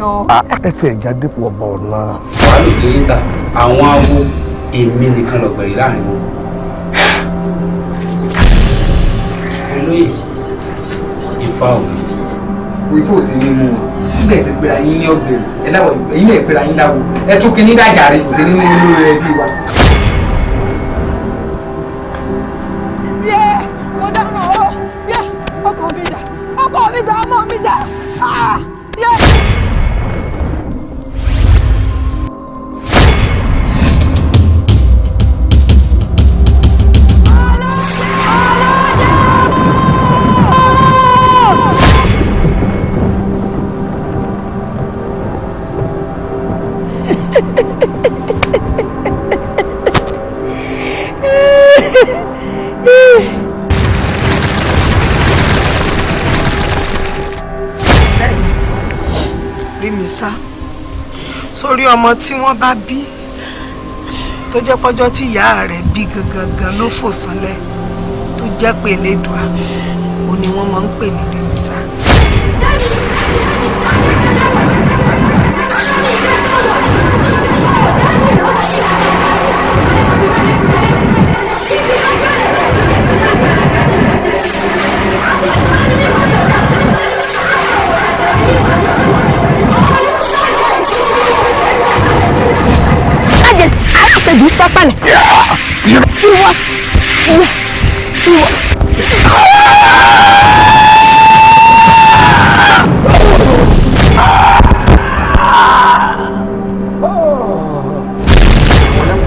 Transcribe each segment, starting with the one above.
ni o. Ẹsẹ̀ ìjà dípò ọba ọ̀la. Wàá lò dé níta àwọn awo èmi nìkan lọ̀gbẹ̀rì láàrin wọn. Olóyè Ifá o. Ifá ò sí ní mú wọn. Nígbà tí pera yín ní ọ̀gbẹ̀rì ẹ láwọ̀ èyí lè pera yín láwo ẹ tún kí ní dájà rẹ kò sí nínú olóore ẹbí wa. Mo dáná o ọkọ mi dà ọmọ mi dà. Sórí ọmọ tí wọ́n bá bí tó jẹ́ pọ́jọ́ tí ìyá rẹ̀ bí gangan ló fò sánlẹ̀ tó jẹ́ pé Elédùà ó ní wọ́n máa ń pè ní Rìmísà. Do Satan. He was.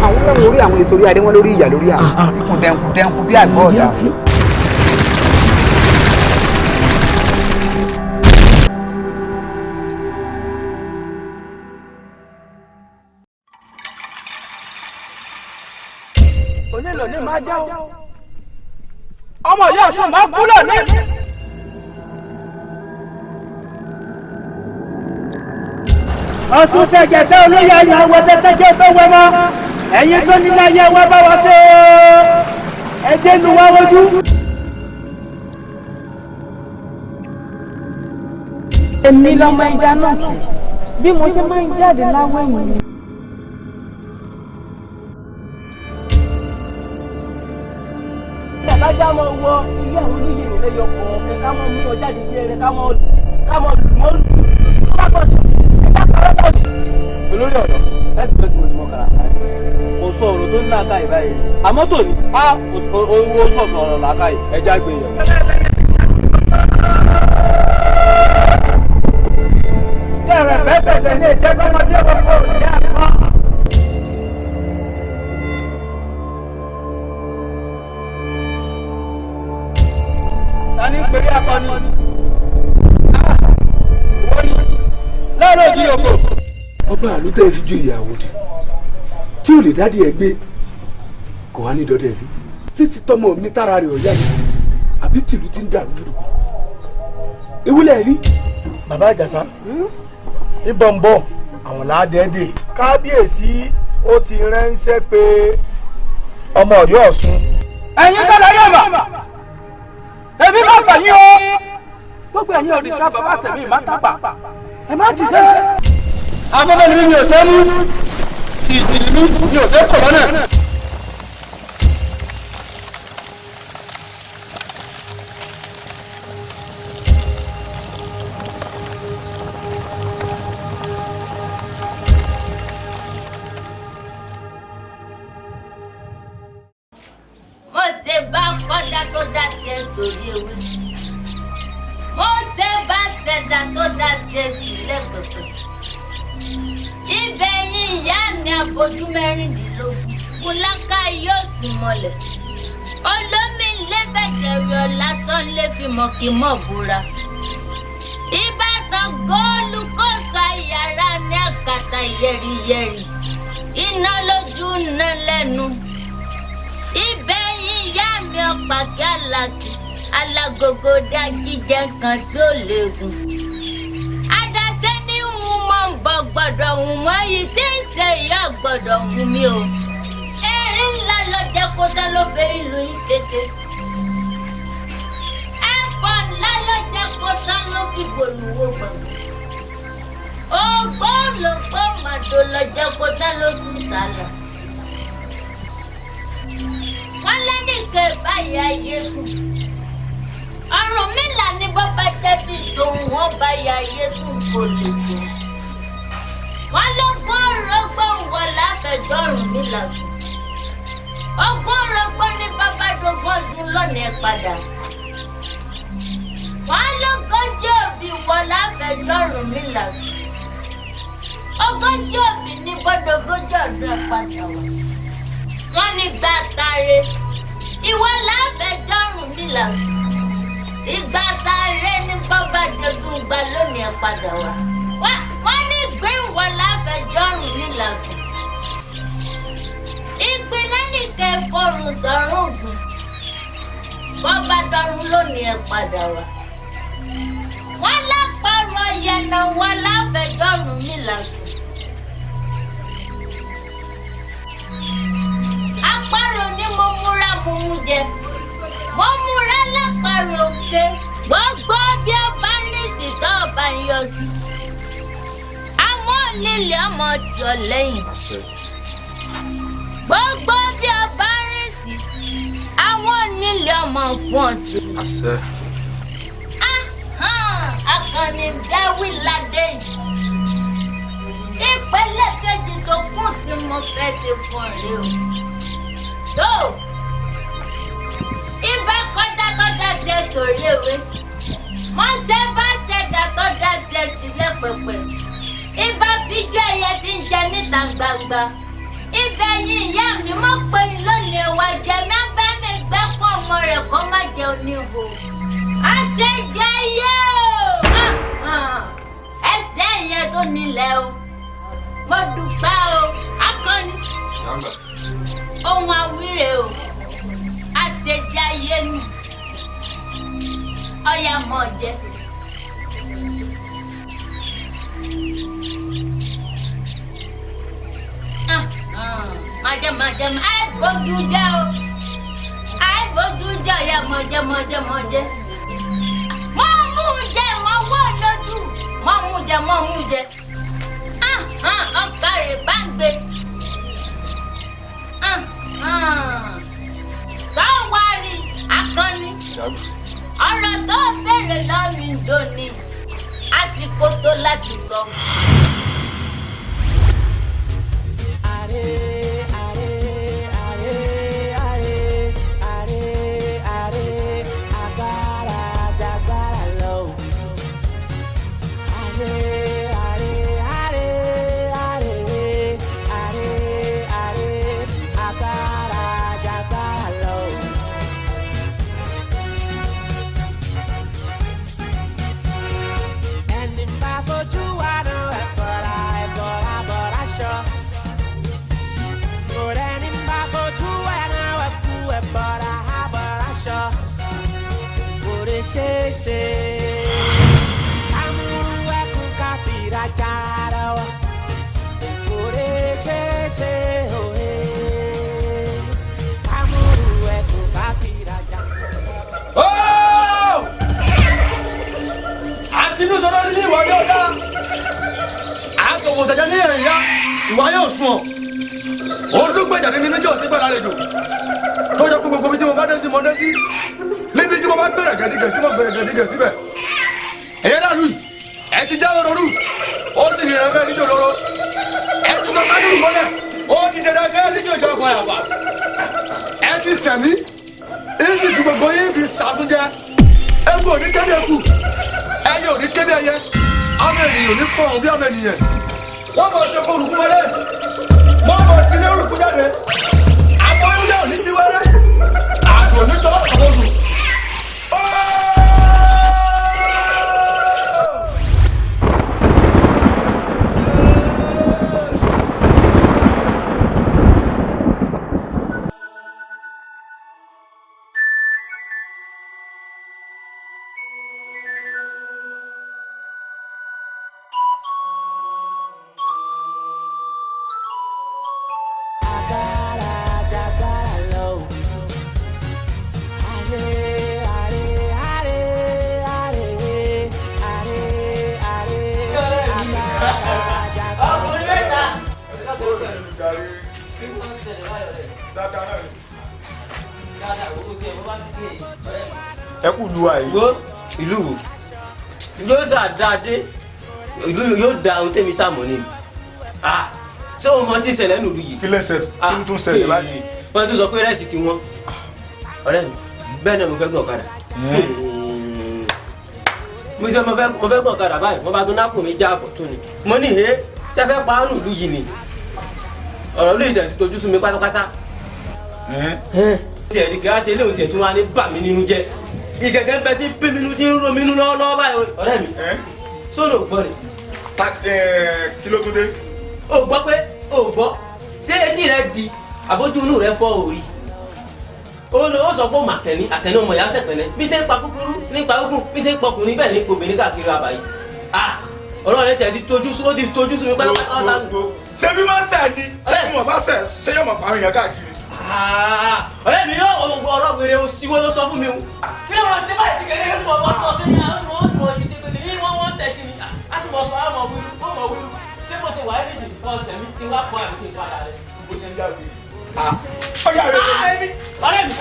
Àwọn orí àwọn èso orí adé wọn lórí ìyà lórí àwọn. Kùdẹ̀nkù bí àgọ́ ọ̀dà. Ọmọ ìyá ọ̀ṣun máa kú lónìí. Ọ̀ṣun ṣẹ̀jẹ̀ṣẹ̀ olóyè ayọ̀ àwọn tẹ́tẹ́jọ́ tó wẹ́ mọ́. Ẹ̀yin tó ní láyé wá bá wa ṣe ẹjẹ́ nu wá wojú. Èmi lọmọ ẹja náà bí mo ṣe máa ń jáde láwọ̀ ẹ̀yìn. Alájà máa wọ ilé àwọn oníyè rẹ̀ yọ kọ̀ọ̀kan ká máa mú ọ jáde ilé rẹ̀ ká máa lù mọ́ lù. Olórí ọ̀dọ́ láti bẹ́ẹ̀ tí mo ti mọ kàrà kò sọ ọ̀rọ̀ tó ní làákàyè báyìí àmọ́ tòní owó sọ̀sọ̀ ọ̀rọ̀ làákàyè ẹja gbé yẹn. Kẹ̀rẹ̀ bẹ́ẹ̀ sẹ̀sẹ̀ ní ìjẹ́gbọ́mọdé ọ̀pọ̀ ìyá àpá. Tani ń pèrè akọni? Wọ́n ní láàárọ̀ ògiri òkò. Ọba àlú tẹ́ fi ju ìyàwó di tí ò lè dádì ẹ gbé kò wá ní dọdẹ rí sí ti tọmọ mi tára rẹ̀ ọ̀yá yìí àbí tìlú ti ń dàrú lù ewúlẹ̀ rí. Bàbá Àjàsá ìbọn ń bọ̀ àwọn làádẹ́ẹ̀dẹ̀ kábíyèsí ó ti ránṣẹ́ pé ọmọ Ọ̀yọ́ Ọ̀ṣun. Ẹ̀yin tọ́lá yóò bà èmi má bà yín o gbogbo ẹ̀yin òrìṣà bàbá tẹ̀mí ìmátàpá ẹ má dìde. Afẹ́fẹ́ ni mi ò sẹ́ mú ìjì mi ò sẹ́ kọ̀ lọ́nà. Mo ṣe bá kọ́dá tó dá tiẹ̀ sórí ewé. Mo ṣe bá ṣẹ̀dá tó dá tiẹ̀ sílẹ̀ pẹ̀pẹ̀. Ibẹ̀ yín ìyá mi abojú mẹ́rìndínlógún. Kùlákà yóò sì mọlẹ̀. Olómi lẹ́fẹ̀jẹ̀rẹ̀ lásán lè fi mọ̀kìmọ̀ búra. Ìbásan góòlù kò sọ yàrá ní àkàtà yẹ̀rìyẹ̀rì. Iná lójú iná lẹ́nu. Ibẹ̀ yín ìyá mi ọ̀pàkì alákì. Alágogo dájíjẹ kan tí ó léegun. Adásẹ́ ní òun mọ̀ ń bọ̀ gbọ́dọ̀ òun mọ́ yìí tí ń ṣe ìyá gbọ́dọ̀ òun mi o. Erin ńlá ló jẹ́ kó tán ló fẹ́ ìlú yín kéke. Ẹ̀fọ́ ńlá ló jẹ́ kó tán ló fi gbòlùwò gbọ̀ngàn. ògbólógbòó màdó lọ́jọ́ kó ná ló sùn sálọ. wọ́n lẹ́nìkan báyìí ayé sùn. Ọ̀rúnmìlà ní bọ́bá jẹ́bi tòun wọ́n bá ya ayé sùn kò lè sùn. wọ́n lọ́gọ́ rọ́gbọ́n wọ̀ láfẹ̀jọ́ Ọ̀rúnmìlà sùn. ogún rọ́gbọ́n ní bàbá dógún ọdún lónìí padà. wọ́n lọ́gọ́jì òbí wọ̀ láfẹ̀jọ́ Ọ̀rúnmìlà sùn. ogójì òbí ní bọ́dọ̀gójì ọdún padà wá. wọ́n ní gbàtàrẹ ìwọ láfẹ̀jọ́ Ọ̀rúnmìlà sùn. ìgbà tá a rẹ ní bọ́bá jẹ̀dún gba lónìí padà wá. wọ́n ní ìgbéwọ̀ láfẹ̀jọ́ Ọ̀rúnmìlà sùn. ìpínlẹ̀ nìkan ìfọ̀rùn sọ̀rùn ògùn. bọ́bá dọ́rùn lónìí padà wá. wọ́n lápárọ̀ yẹnà wọ láfẹ̀jọ́ Ọ̀rúnmìlà sùn. àparò ni mo múra mo mú jẹ. mo múra lápárò òkè. gbogbo bí ọba ní ìsìtọ́ ọba ń yọ sí. àwọn onílé ọmọ tí ọ lẹ́yìn. gbogbo bí ọba ń rìn sí. àwọn onílé ọmọ fún ọ sí. akànnì dáwì ládé yìí. ìpele kejì tó kù tí mo fẹ́ ṣe fún ọ rèé o. tó ibà kọ́dákọ́dá jẹ sórí ewé. mọ́sẹ́ bá ṣẹ̀dá tó dá jẹ sílẹ̀ pẹ̀pẹ̀. ibà fíjú ẹyẹ tí ń jẹ níta gbangba. ibẹ̀ yìí ìyá mi mọ̀ pé lónìí ẹwà jẹ mí abẹ́ mi gbẹ́kọ̀ ọmọ rẹ̀ kó má jẹ oníhò. àṣejẹ yóò ẹsẹ̀ yẹn tó nílẹ̀ o. mo dúpẹ́ o akọni ohun àwírè o. àṣejẹ ayé nù ọyà mọ̀ jẹ. májẹ àìbójú jẹ o. àìbójú jẹ ọyà mọ̀jẹ. mọ̀ mú jẹ mọ̀ wọ́ lójú. mọ̀ mú jẹ. ọkà rẹ̀ bá ń gbé. sọ́wárì akọni ọ̀rọ̀ tó béèrè lọ́mí dòní àsìkò tó láti sọ fún un. Ìwà yóò sùn ọ́. Olùgbèjáde ní méjì ọ̀sìn gbọ́dọ̀ àlejò. Tó jẹ́ pé gbogbo ibi tí mo bá dé sí mo dé sí. Níbi tí mo bá gbẹ̀rẹ̀ gẹ̀dígẹ̀ sí mo gbẹ̀rẹ̀ gẹ̀dígẹ̀ síbẹ̀. Ẹ̀yẹ́ dàlú yìí, ẹ ti já òróró. Ó sì rìn ẹ̀rọ ẹ̀ríjò òróró. Ẹ ti tọ́ kádùrù mọ́lẹ̀. Ó di dandan kẹ́ ẹ̀ríjò ìjọ ọkọ̀ àyàfà. Ẹ ti sẹ̀mí. Ìsì fi gbogbo yín fi sàfúnjẹ. Eku ò ní kébí eku. Ẹyẹ ò ní kébí ẹyẹ. Ọmọ ènìyàn ò ní fọ̀hún bí ọmọ ènìyàn. Wọ́n mọ̀ tí o kò rùkú wọlé. Wọ́n mọ̀ tí ilé rùkú jáde. Àwọn ilé òní ti wọlé. Àgbò nítọ́ àwọn olù. dáadáa náà ni. dáadáa owó tí ẹ bá ti dé ọ̀rẹ́ mi. ẹ kú lu àyè. wo ìlú wo yóò sàdáadé ìlú yóò da ohun tẹ́mi sàmọ́ ni ṣé o mọ tí ń ṣẹlẹ̀ nílùú yìí. kí lẹ́sẹ̀ kí ló tún ṣẹlẹ̀ báyìí. wọ́n tún sọ pé rẹ́ẹ̀sì ti wọ́n ọ̀rẹ́ mi bẹ́ẹ̀ náà mo fẹ́ gbọ́ ọ̀kadà mo fẹ́ gbọ́ ọ̀kadà báyìí wọ́n bá tún nápò mi já àbọ̀ tó ni mo ní he ṣe fẹ́ pa á nílùú yìí ni ọ̀rọ̀ lóye ìdẹ̀ tójú sú mi pátápátá tiẹ̀ ní kíá ṣe eléwọ̀n tiẹ̀ tún wá ní bà mí nínú jẹ́ ìkẹ̀kẹ́ bẹ tí bí minú tí ń ro minú lọ́wọ́ báyìí ọ̀rẹ́ mi sóòlù gbọ́ ni. kí ló tún dé. o gbọ́ pé o gbọ́ ṣé etí rẹ di àbójú inú rẹ fọ́ òrí ó sọ pé àtẹni ọmọ ìyá sẹ̀pẹ̀lẹ̀ bí ṣe ń pa kúkúrú nípa ogun bí ṣe ń pọkùnrin bẹ́ẹ̀ ní obìnrin káàkiri àbáyé ọ̀rọ̀ rẹ tẹ̀ ti tójú sú mi pátápátá ọ̀tá nù. ṣé bí wọ́n sẹ̀ ni ṣé bí wọ́n bá sẹ̀ ṣé yóò mọ̀ pàrọ̀ yẹn káàkiri. ọ̀rẹ́ mi yóò ọ̀rọ̀ wèrè òsìwọ́ ló sọ fún mi o. kí ló máa ṣe báyìí sí kẹ́kẹ́ kí wọ́n sọ fún mi àwọn ọmọ yìí ṣe pé ní wọ́n sẹ̀ kí ni a sì mọ̀ sọ àwọn ọmọ wíwú ṣé mo ṣe wà ẹ́ méjì kọ́ ọ̀sẹ̀ mi ti wá pọ̀ àbí kí n padà rẹ̀. bó ṣe ń jáde. ọ̀yà rẹ̀ ọ̀rẹ́ mi.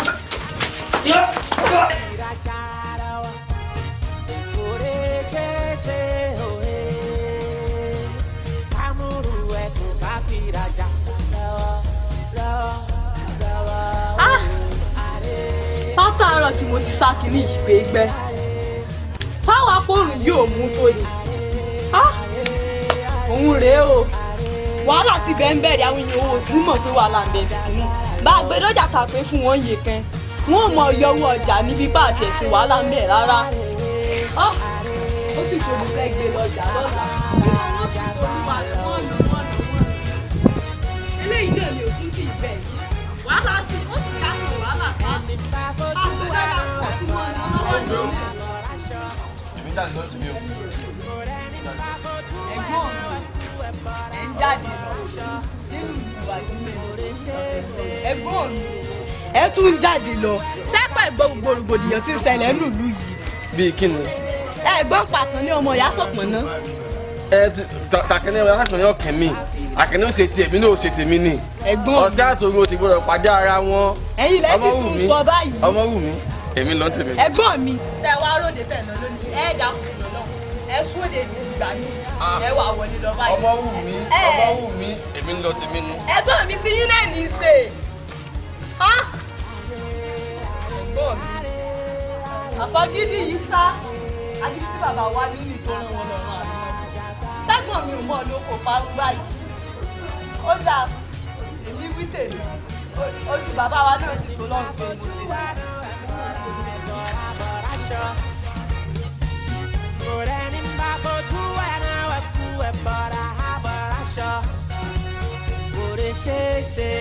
látàárọ̀ tí mo ti sá kínní ìgbé gbẹ́ sáwọn apóòrùn yóò mú tó ni òun rèé o wàhálà ti bẹ́ẹ̀ ń bẹ̀rẹ̀ àwọn èèyàn owó sí mọ̀ pé wàhálà ń bẹ̀rẹ̀ kínní bá a gbé dọ́jà tà pé fún wọn yè kan wọn ò mọ yọwọ́ ọjà níbi bá àti ẹ̀sìn wàhálà ń bẹ̀ rárá ó sì tó mo fẹ́ gbé lọ́jà lọ́la eléyìí náà ni òkú ti bẹ̀ wàhálà sí ó sì ká sí wàhálà sí àgbẹ̀dàgbà pọ̀ tí wọ́n ń lọ́wọ́ lórí. èmi dà ní lọ́sibí o. ẹ̀gbọ́n mi ẹ̀ ń jáde lọ nínú ìwà ìgbìmọ̀ ẹ̀gbọ́n mi ẹ tún ń jáde lọ sẹ́pẹ̀ gbogbo rògbòdìyàn tí ń ṣẹlẹ̀ nílùú yìí. bíi kí ni. ẹ̀gbọ́n pàtàn ní ọmọ ìyá Sànpọ́nná. tàkìní ọmọ ìyá Sànpọ́nná yóò kẹ́ mi àkìní ó ṣe tiẹ̀ mi náà ó ṣe tèmi ni. ẹ̀gbọ́n mi ọ̀sẹ̀ àtòrò ti gbọ́dọ̀ pàdé ara wọn. ẹ̀yin lẹ́sìn tún sọ báyìí. ọmọ wù mí èmi lọ tèmi. ẹ̀gbọ́n mi ṣe wá ròde tẹ̀ lọ lónìí ẹ̀ dàkú lọ́nà ẹ̀ sún òde ìgbà mi ẹ̀ wà wọlé lọ báyìí. ọmọ wù mí èmi lọ tèmi nu. ẹ̀gbọ́n mi ti yín náà ní í ṣe. ẹ̀gbọ́n mi àfọ̀gídí yìí sá agídí tí bàbá wa nínú ìtọ́nà wọn lọ́rùn àná sẹ́gbọ̀n mi ò mọ̀ ló kò parun báyìí ó dà èmi wí tèmi ojú bàbá wa náà sì tó lọ́rùn pé mo ṣe.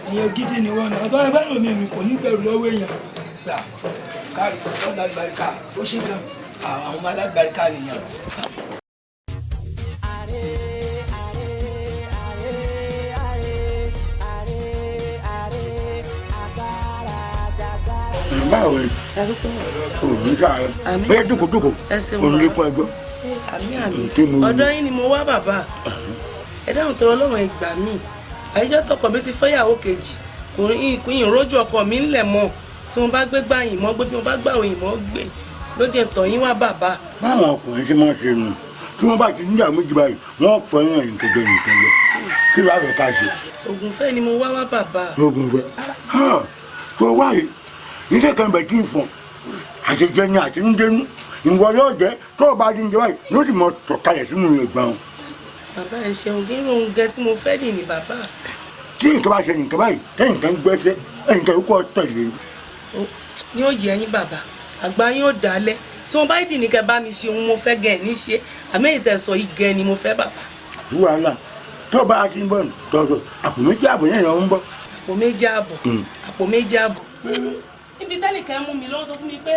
èèyàn gidi ni wọn náà tọ́lá bẹ́ẹ̀ lómi mi kò ní bẹ̀rù lọ́wọ́ èèyàn gbà káàrí ọ̀dà àgbàríkà ó ṣe gan àwọn ọmọ alágbàríkà nìyẹn. báwo ni òun ṣàárẹ̀ bẹ́ẹ̀ dùkúdùkú òun lè kọ́ ẹgbẹ́. àmì ọ̀dọ̀ yín ni mo wá bàbá ẹ dáhùn tọrọ lọ́wọ́ ìgbà míì àyíjọ́ tọkọ mi ti fẹ́yàwó kejì kò yín rójú ọkọ mi ńlẹ̀ mọ́ tí mo bá gbé gbàyìn mọ́ gbé bí mo bá gbà òyìn mọ́ gbé ló jẹ́ tọ̀ yín wá bàbá. báwọn ọkùnrin ṣe máa ń ṣe nù tí wọ́n bá ti níyàwó méjì báyìí wọ́n fẹ́ràn ìkẹjẹ nìkẹjẹ kí ló àfẹ́ ká ṣe. ògùnfẹ́ ni mo wá bàbá. ògùnfẹ́ tó wáyé iṣẹ́ kan bẹ̀ kí n fọ̀ àṣejẹ ni àtinúdénú ìwọ yóò jẹ tó o bá dín jẹ báyìí ló sì mọ sọ̀kalẹ̀ sínú ìgbà wọn. bàbá ẹ ṣeun kí irun gẹ tí mo fẹ́ dì ní bàbá. tí nǹkan bá ṣe nǹkan báyìí tẹ́yìn kan gbẹ́sẹ̀ ẹnìkan yóò kọ́ tẹ̀lé. ní ó yẹ ẹ̀yin bàbá àgbà yín ó dálẹ̀ tí wọ́n bá dì ní kẹ́ bá mi ṣe ohun mo fẹ́ gẹ̀ ní ṣe àmì èyí tẹ̀ sọ yìí gẹ̀ ni mo fẹ́ bàbá. wàhálà tó o bá ti ń bọ̀ tọ̀tọ̀ àpò méjì àbọ̀ yẹn ló ń bọ̀. àpò méjì àbọ̀ níbi tẹ́nìkan mú mi ló sọ fún mi pé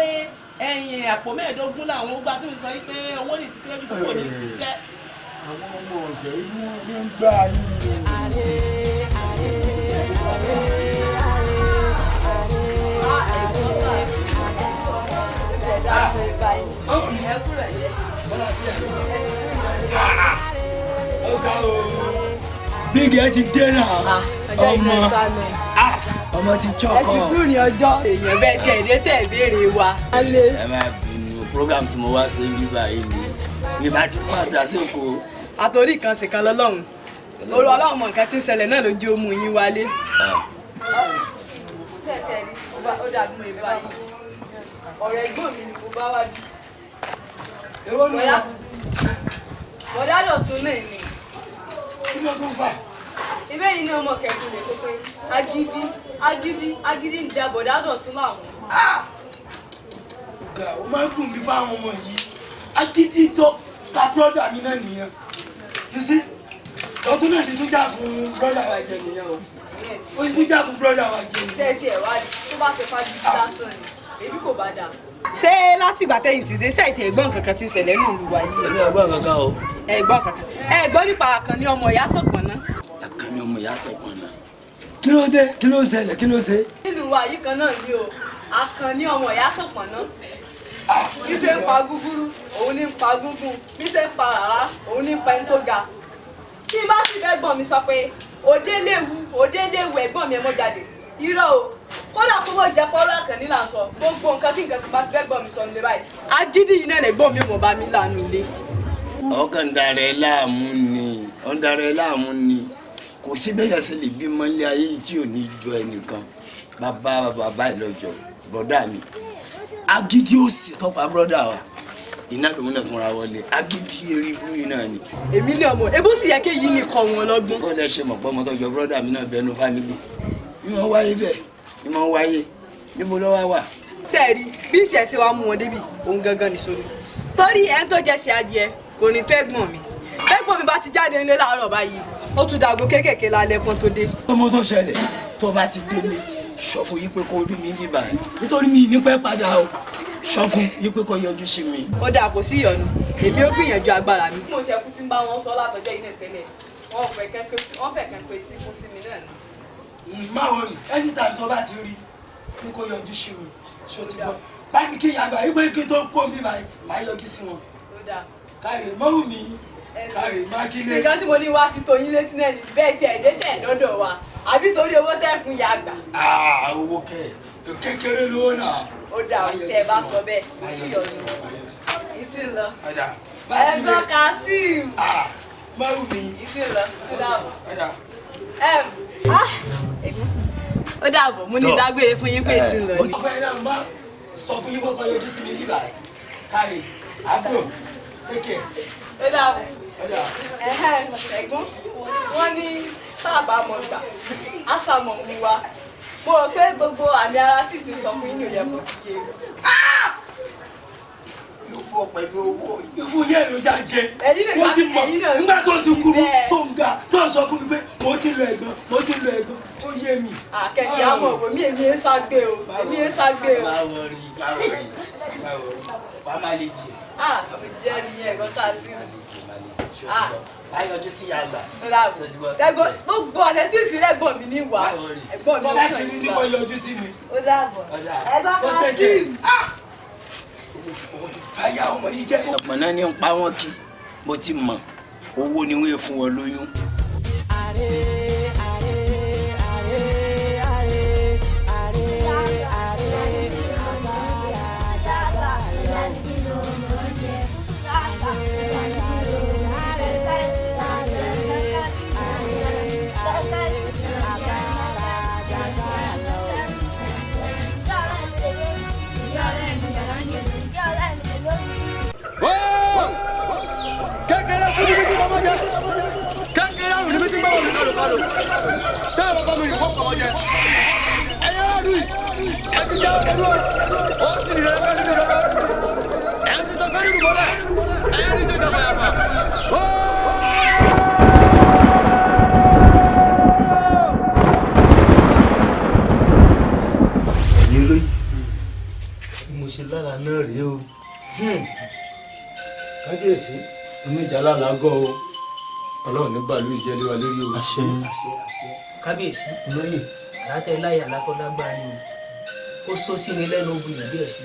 ẹ̀yìn àpò 15 làwọn ó gbà tó mi sọ pé owó ní ti kéré jù kò ní ṣiṣẹ́ àwọn ọmọ ọ̀jẹ̀ inú wọn ń gbá yín. bígi ẹ ti dé náà ọmọ ti chọkọ. ẹsìn kúrò ní ọjọ́ èèyàn bẹ́ẹ̀ tí ẹ̀dẹ́ tẹ̀ béèrè wa. ẹ má bínú program tí mo wá sí bíbá yìí ni ìbá ti padà sí Èkó. àtòrí kan sì kan lọ́lọ́run olú ọlọ́run mọ nǹkan tí ń ṣẹlẹ̀ náà lójú omu yín wálé. ṣé ẹ tiẹ̀ rí ó dàbí mo ìbá yìí ọ̀rọ̀ ẹ̀gbọ́n mi ni mo bá wá bí. bọ̀dá dọ̀tún náà ni. kí ló tún fà. ibẹ̀ yìí ni ọmọ kẹ̀kẹ́ lè kó pé agídí ń da bọ̀dá dọ̀tún láwọn. ọ̀gá o máa ń dùn mí fáwọn ọmọ yìí agídí tó ta bọ́dà mi náà nìyẹn you see ọdún náà ti tún jà fún bọ́dà wa jẹ nìyẹn o ó ti tún jà fún bọ́dà wa jẹ nìyẹn. ṣé ẹ tiẹ̀ wá rí tó bá ṣe fájì lásán ni èmi kò bá dà. ṣé láti ìgbà tẹ́yìn ti dé sẹ́ẹ̀tì ẹ̀gbọ́n kankan ti ń ṣẹlẹ̀ nínú ìlú wa yìí. èmi ẹ̀gbọ́n kankan o. ẹ̀gbọ́n kankan ẹ̀gbọ́n nípa Àkànní ọmọ ìyá Sànpọ̀nná. Àkànní ọmọ ìyá Sànpọ̀nná. kí ló dé kí ló ṣẹlẹ̀ kí ló ṣe. nílùú wa yìí kan náà ni o Àkànní ọmọ ìyá Sànpọ̀nná bí ṣe ń pa gúgúrú òun ní ń pa gúngún bí ṣe ń pa rárá òun ní ń pa ẹni tó ga. tí bá sì fẹ́ gbọ́n mi sọ pé òde léwu ẹ̀gbọ́n mi ẹ̀ mọ́ jáde irọ́ o kódà kó mọ̀ jẹ́ pọ́rọ́ Àkànní là ń sọ gbogbo nǹkan kí nǹkan ti bá ti fẹ́ gbọ́n mi sọ nílé báyìí agídí yìí náà lẹ́gbọ́n mi ò mọ̀ bá mi lànà ilé. ọkàn darẹ̀ láàmú ni kò sí bẹ́yà sí lè bímọ ilé ayé tí ò ní jọ ẹnìkan bàbá ìlọ́jọ bọ́dà mi agídí ó sì tọ́pa bọ́dà wa iná lòun náà tún ra wọlé agídí erigbó yìí náà ni. èmi ní ọmọ ebó sì yẹ kéyìí nìkan wọn lọ́gbọ́n. kó lẹ ṣe mọ̀ pé ọmọ tọ́jọ́ bọ́dà mi náà bẹnu fámìlì ìmọ̀ wáyé bẹ́ẹ̀ ìmọ̀ wáyé níbo ló wá wà. sẹ́ẹ̀rí bí tiẹ̀ ṣe wá mú wọn débi òun gangan nìṣòro torí ẹ̀ ń tó jẹ́ sí adìẹ kò ní tó ẹ̀gbọ́n mi ẹ̀gbọ́n mi bá ti jáde nílé láàárọ̀ báyìí ó tún dàgbò kéékèèké lálẹ́ pọ́n tó dé. ọmọ tó ṣẹlẹ̀ tó bá ti délé sọ fún yí pé kó rí mi bíbá ẹ. nítorí mi ní pẹ́ padà o. sọ fún yí pé kó yọjú sí mi. ó dáa kò sí ìyọnu èmi ó gbìyànjú agbára mi. mo jẹ́ kú tí ń bá wọn sọ látọjọ́ yìí náà tẹ́lẹ̀ wọ́n fẹ́ kẹ́ pé tí kún sí mi náà ni. máa wọ ni anytime tó bá ti rí ní kó yọjú sí mi ṣó ti bọ́ báyìí kí yàgbà yí pé kí tó kó mi báyìí máa yọjú sí wọn. káre mọ́rù mi káre mákindé. nǹkan tí mo ní wá fi tó yín létí náà ni bẹ́ẹ̀ tí ẹ̀dẹ́ tẹ̀ lọ́dọ̀ wa àbí torí owó tẹ́ fún ìyá àgbà. owó kékeré lówó náà. ó dà ó tẹ́ ẹ bá sọ bẹ́ẹ̀ kò sí ìyọ̀sùn ìtì ń lọ. ẹ̀gbọ́n Kazeem. mọ́rù mi. ìtì ń lọ ó dàbọ̀. ó dàbọ̀ mo ní dágbére fún yín pé ìtì ń lọ ni. ọ̀fẹ́ náà má sọ fún yín kọ́kọ́ yọjú sí mi nígbà rẹ̀ káre àbúrò kékeré. ó dàbọ̀ ẹ̀gbọ́n wọ́n ní sábà mọ̀ gbà àṣàmọ̀ ń wa mo rò pé gbogbo àmì ara tí ti sọ fún yín ní òye kò ti yé mi. yóò bọ̀ pẹ̀lú owó. ìfún yẹn ló já jẹ wọ́n ti mọ̀ nígbà tó ti kúrú tó ń ga tó ń sọ fún mi pé mo ti lo ẹ̀gbọ́n ó yé mi. àkẹ́sì àmọ̀ òwò mi èmi ń ságbé o èmi ń ságbé o. báwo rí bàbá lè jẹ. mo jẹ́ ìyẹn ẹ̀gbọ́n Kazeem. báyọ̀dé sí àgbà. gbogbo ọ̀nà tí ìfìlẹ́gbọ̀n mi ní wà ẹ̀gbọ́n mi ò kàn ní wà. wọ́n yọjú sí mi. ó dàbọ̀ ẹ̀gbọ́n Kazeem. báyà ọmọ yìí jẹ́. ọ̀pọ̀ náà ní ń pa wọ́n kí mo ti mọ̀ owó ni wọ́n fún wọn lóyún. kékeré kú níbi tí bàbá jẹ kékeré àrùn níbi tí bàbá mi kàlùkàlù tẹ́ ẹ bàbá mi yìí kó pàmò jẹ ẹ̀yẹ àrùn yìí ẹ ti jẹ́ ọ̀rẹ́ dúró ó sì rí rẹ̀ kánú dúró ẹ ti tọ́ kánú mọ́lẹ̀ ẹ ní tó jọba yàrá. ẹ̀yin lóyún mo ṣe lára náà rèé o kábíyèsí omi ìjà lálàágọ́ o Ọlọ́run ní bàálù ìjẹ́lé wa lórí o. àṣẹ. kábíyèsí olóyè àlátẹ láyé alákọ̀ọ́lágbá ni ó sọ sí ni lẹ́nu ogun ìyàbí ẹ̀ sí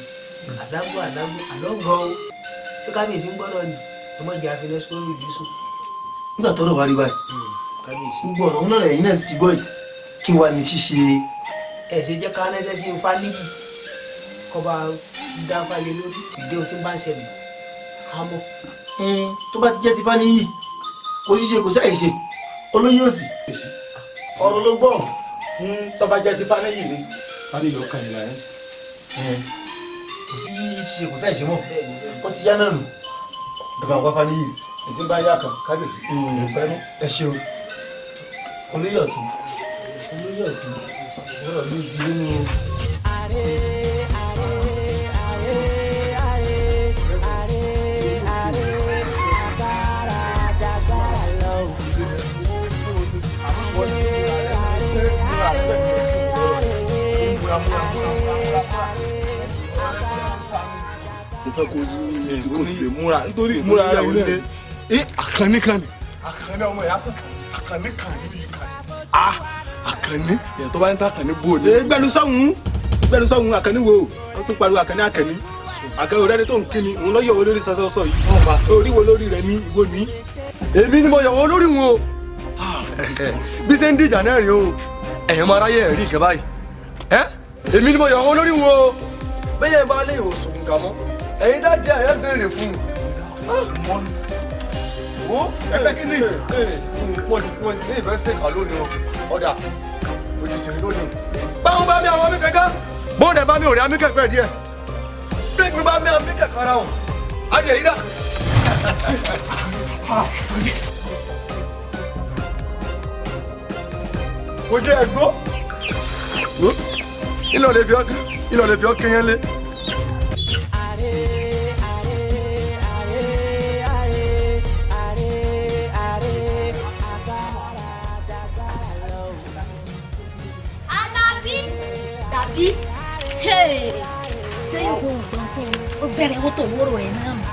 àdágbò àlọ́gọ́ o ṣé kábíyèsí ń gbọ́dọ̀ ni ọmọ ìjà àfihàn sórí ìlú sùn. nígbà tọ́rọ̀ wá rí báyìí kábíyèsí gbogbo ọ̀rọ̀ náà lẹ́yìn náà sì ti gbọ́ yìí kí wàá ní ṣíṣe. ẹ ṣe jẹ́ ká ránṣẹ́ sí ifá níyì kọba dá fáyé lórí ìdí ohun tí ń bá ń ṣẹlẹ̀ ká mọ̀. tó bá ti jẹ́ ti Fáníyì kò ṣíṣe kò sáì ṣe olóyè òsì ọ̀rọ̀ ló gbọ́. tó bá jẹ́ ti Fáníyì ni Fáníyì ó kàn yín láyé. kò sí ṣíṣe kò sáì ṣe mọ́ ó ti yá náà nù. ẹ máa wá Fáníyì. ètí bá yá kan kábíyèsí. ẹ ṣeun olóyè ọ̀tún ọ̀rọ̀ ló ti rí nínú. mo fẹ́ kó yí tí kò lè múra nítorí ìmúra rẹ̀ ò lé àkànní kan ni àkànní ọmọ ìyá sọ àkànní kan ní yìí kan àkànní yẹn tó bá ń ta àkànní bò ní. gbẹnu sọhùn àkànní wo wọn tún pariwo àkànní àkànní rẹ ni tó ń kíni òun lọ yọ olórí sọsọsọ yìí orí wo lórí rẹ ní ìwọ ní. èmi ni mo yọ wọn lórí wọn o bí ṣe ń dìjà náà rí o ẹ̀yàn máa ráyè rí nǹkan báyìí èmi ni mo yọ wọn lórí wọn o bẹ́ẹ̀ bá lè ìwòsàn nǹkan mọ́ ẹ̀yin tá jẹ́ àyẹ́ béèrè fún un. wo ẹgbẹ́ kí ni mo sì ní ìfẹ́ ṣèkà lónìí o ọ̀dà mo ti sìn lónìí. báwọn bá mi àwọn mi kẹ̀kẹ́ bóun dẹ̀ bá mi ò rí àmì kẹ̀kẹ́ díẹ̀ bí mi bá mi àmì kẹ̀kẹ́ ara wọn adìẹ yìí dà. kò sí ẹ̀gbọ́ ìlọ lè fi ọ́ kéyàn lé. Dàbí ṣé ìwọ ògbọ́n tí ó bẹ̀rẹ̀ owó tó wóró rẹ̀ náà mọ̀.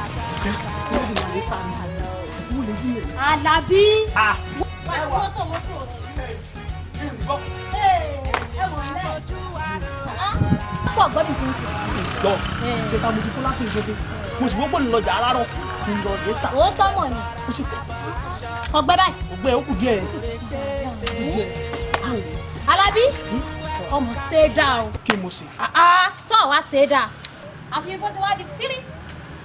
Àlàbí wọ́n owó tó wóró rẹ̀. Ẹ wọ̀ lẹ́ pọ̀ gbọ́dọ̀ tí ń pè. lọ ìjọba mo ti kó láti ìjọba mo sì wọ́pọ̀ nílọjà alárọ̀ nílọjà ta. ó tọ́ mọ̀ ni. ó sì pẹ́. ọgbẹ́ báyìí. ọgbẹ́ ó kù díẹ̀. Alábí ọmọ ṣẹ́dá o. kí mo ṣe. sọ wá ṣẹ́dá àfi bó ṣe wá di fírí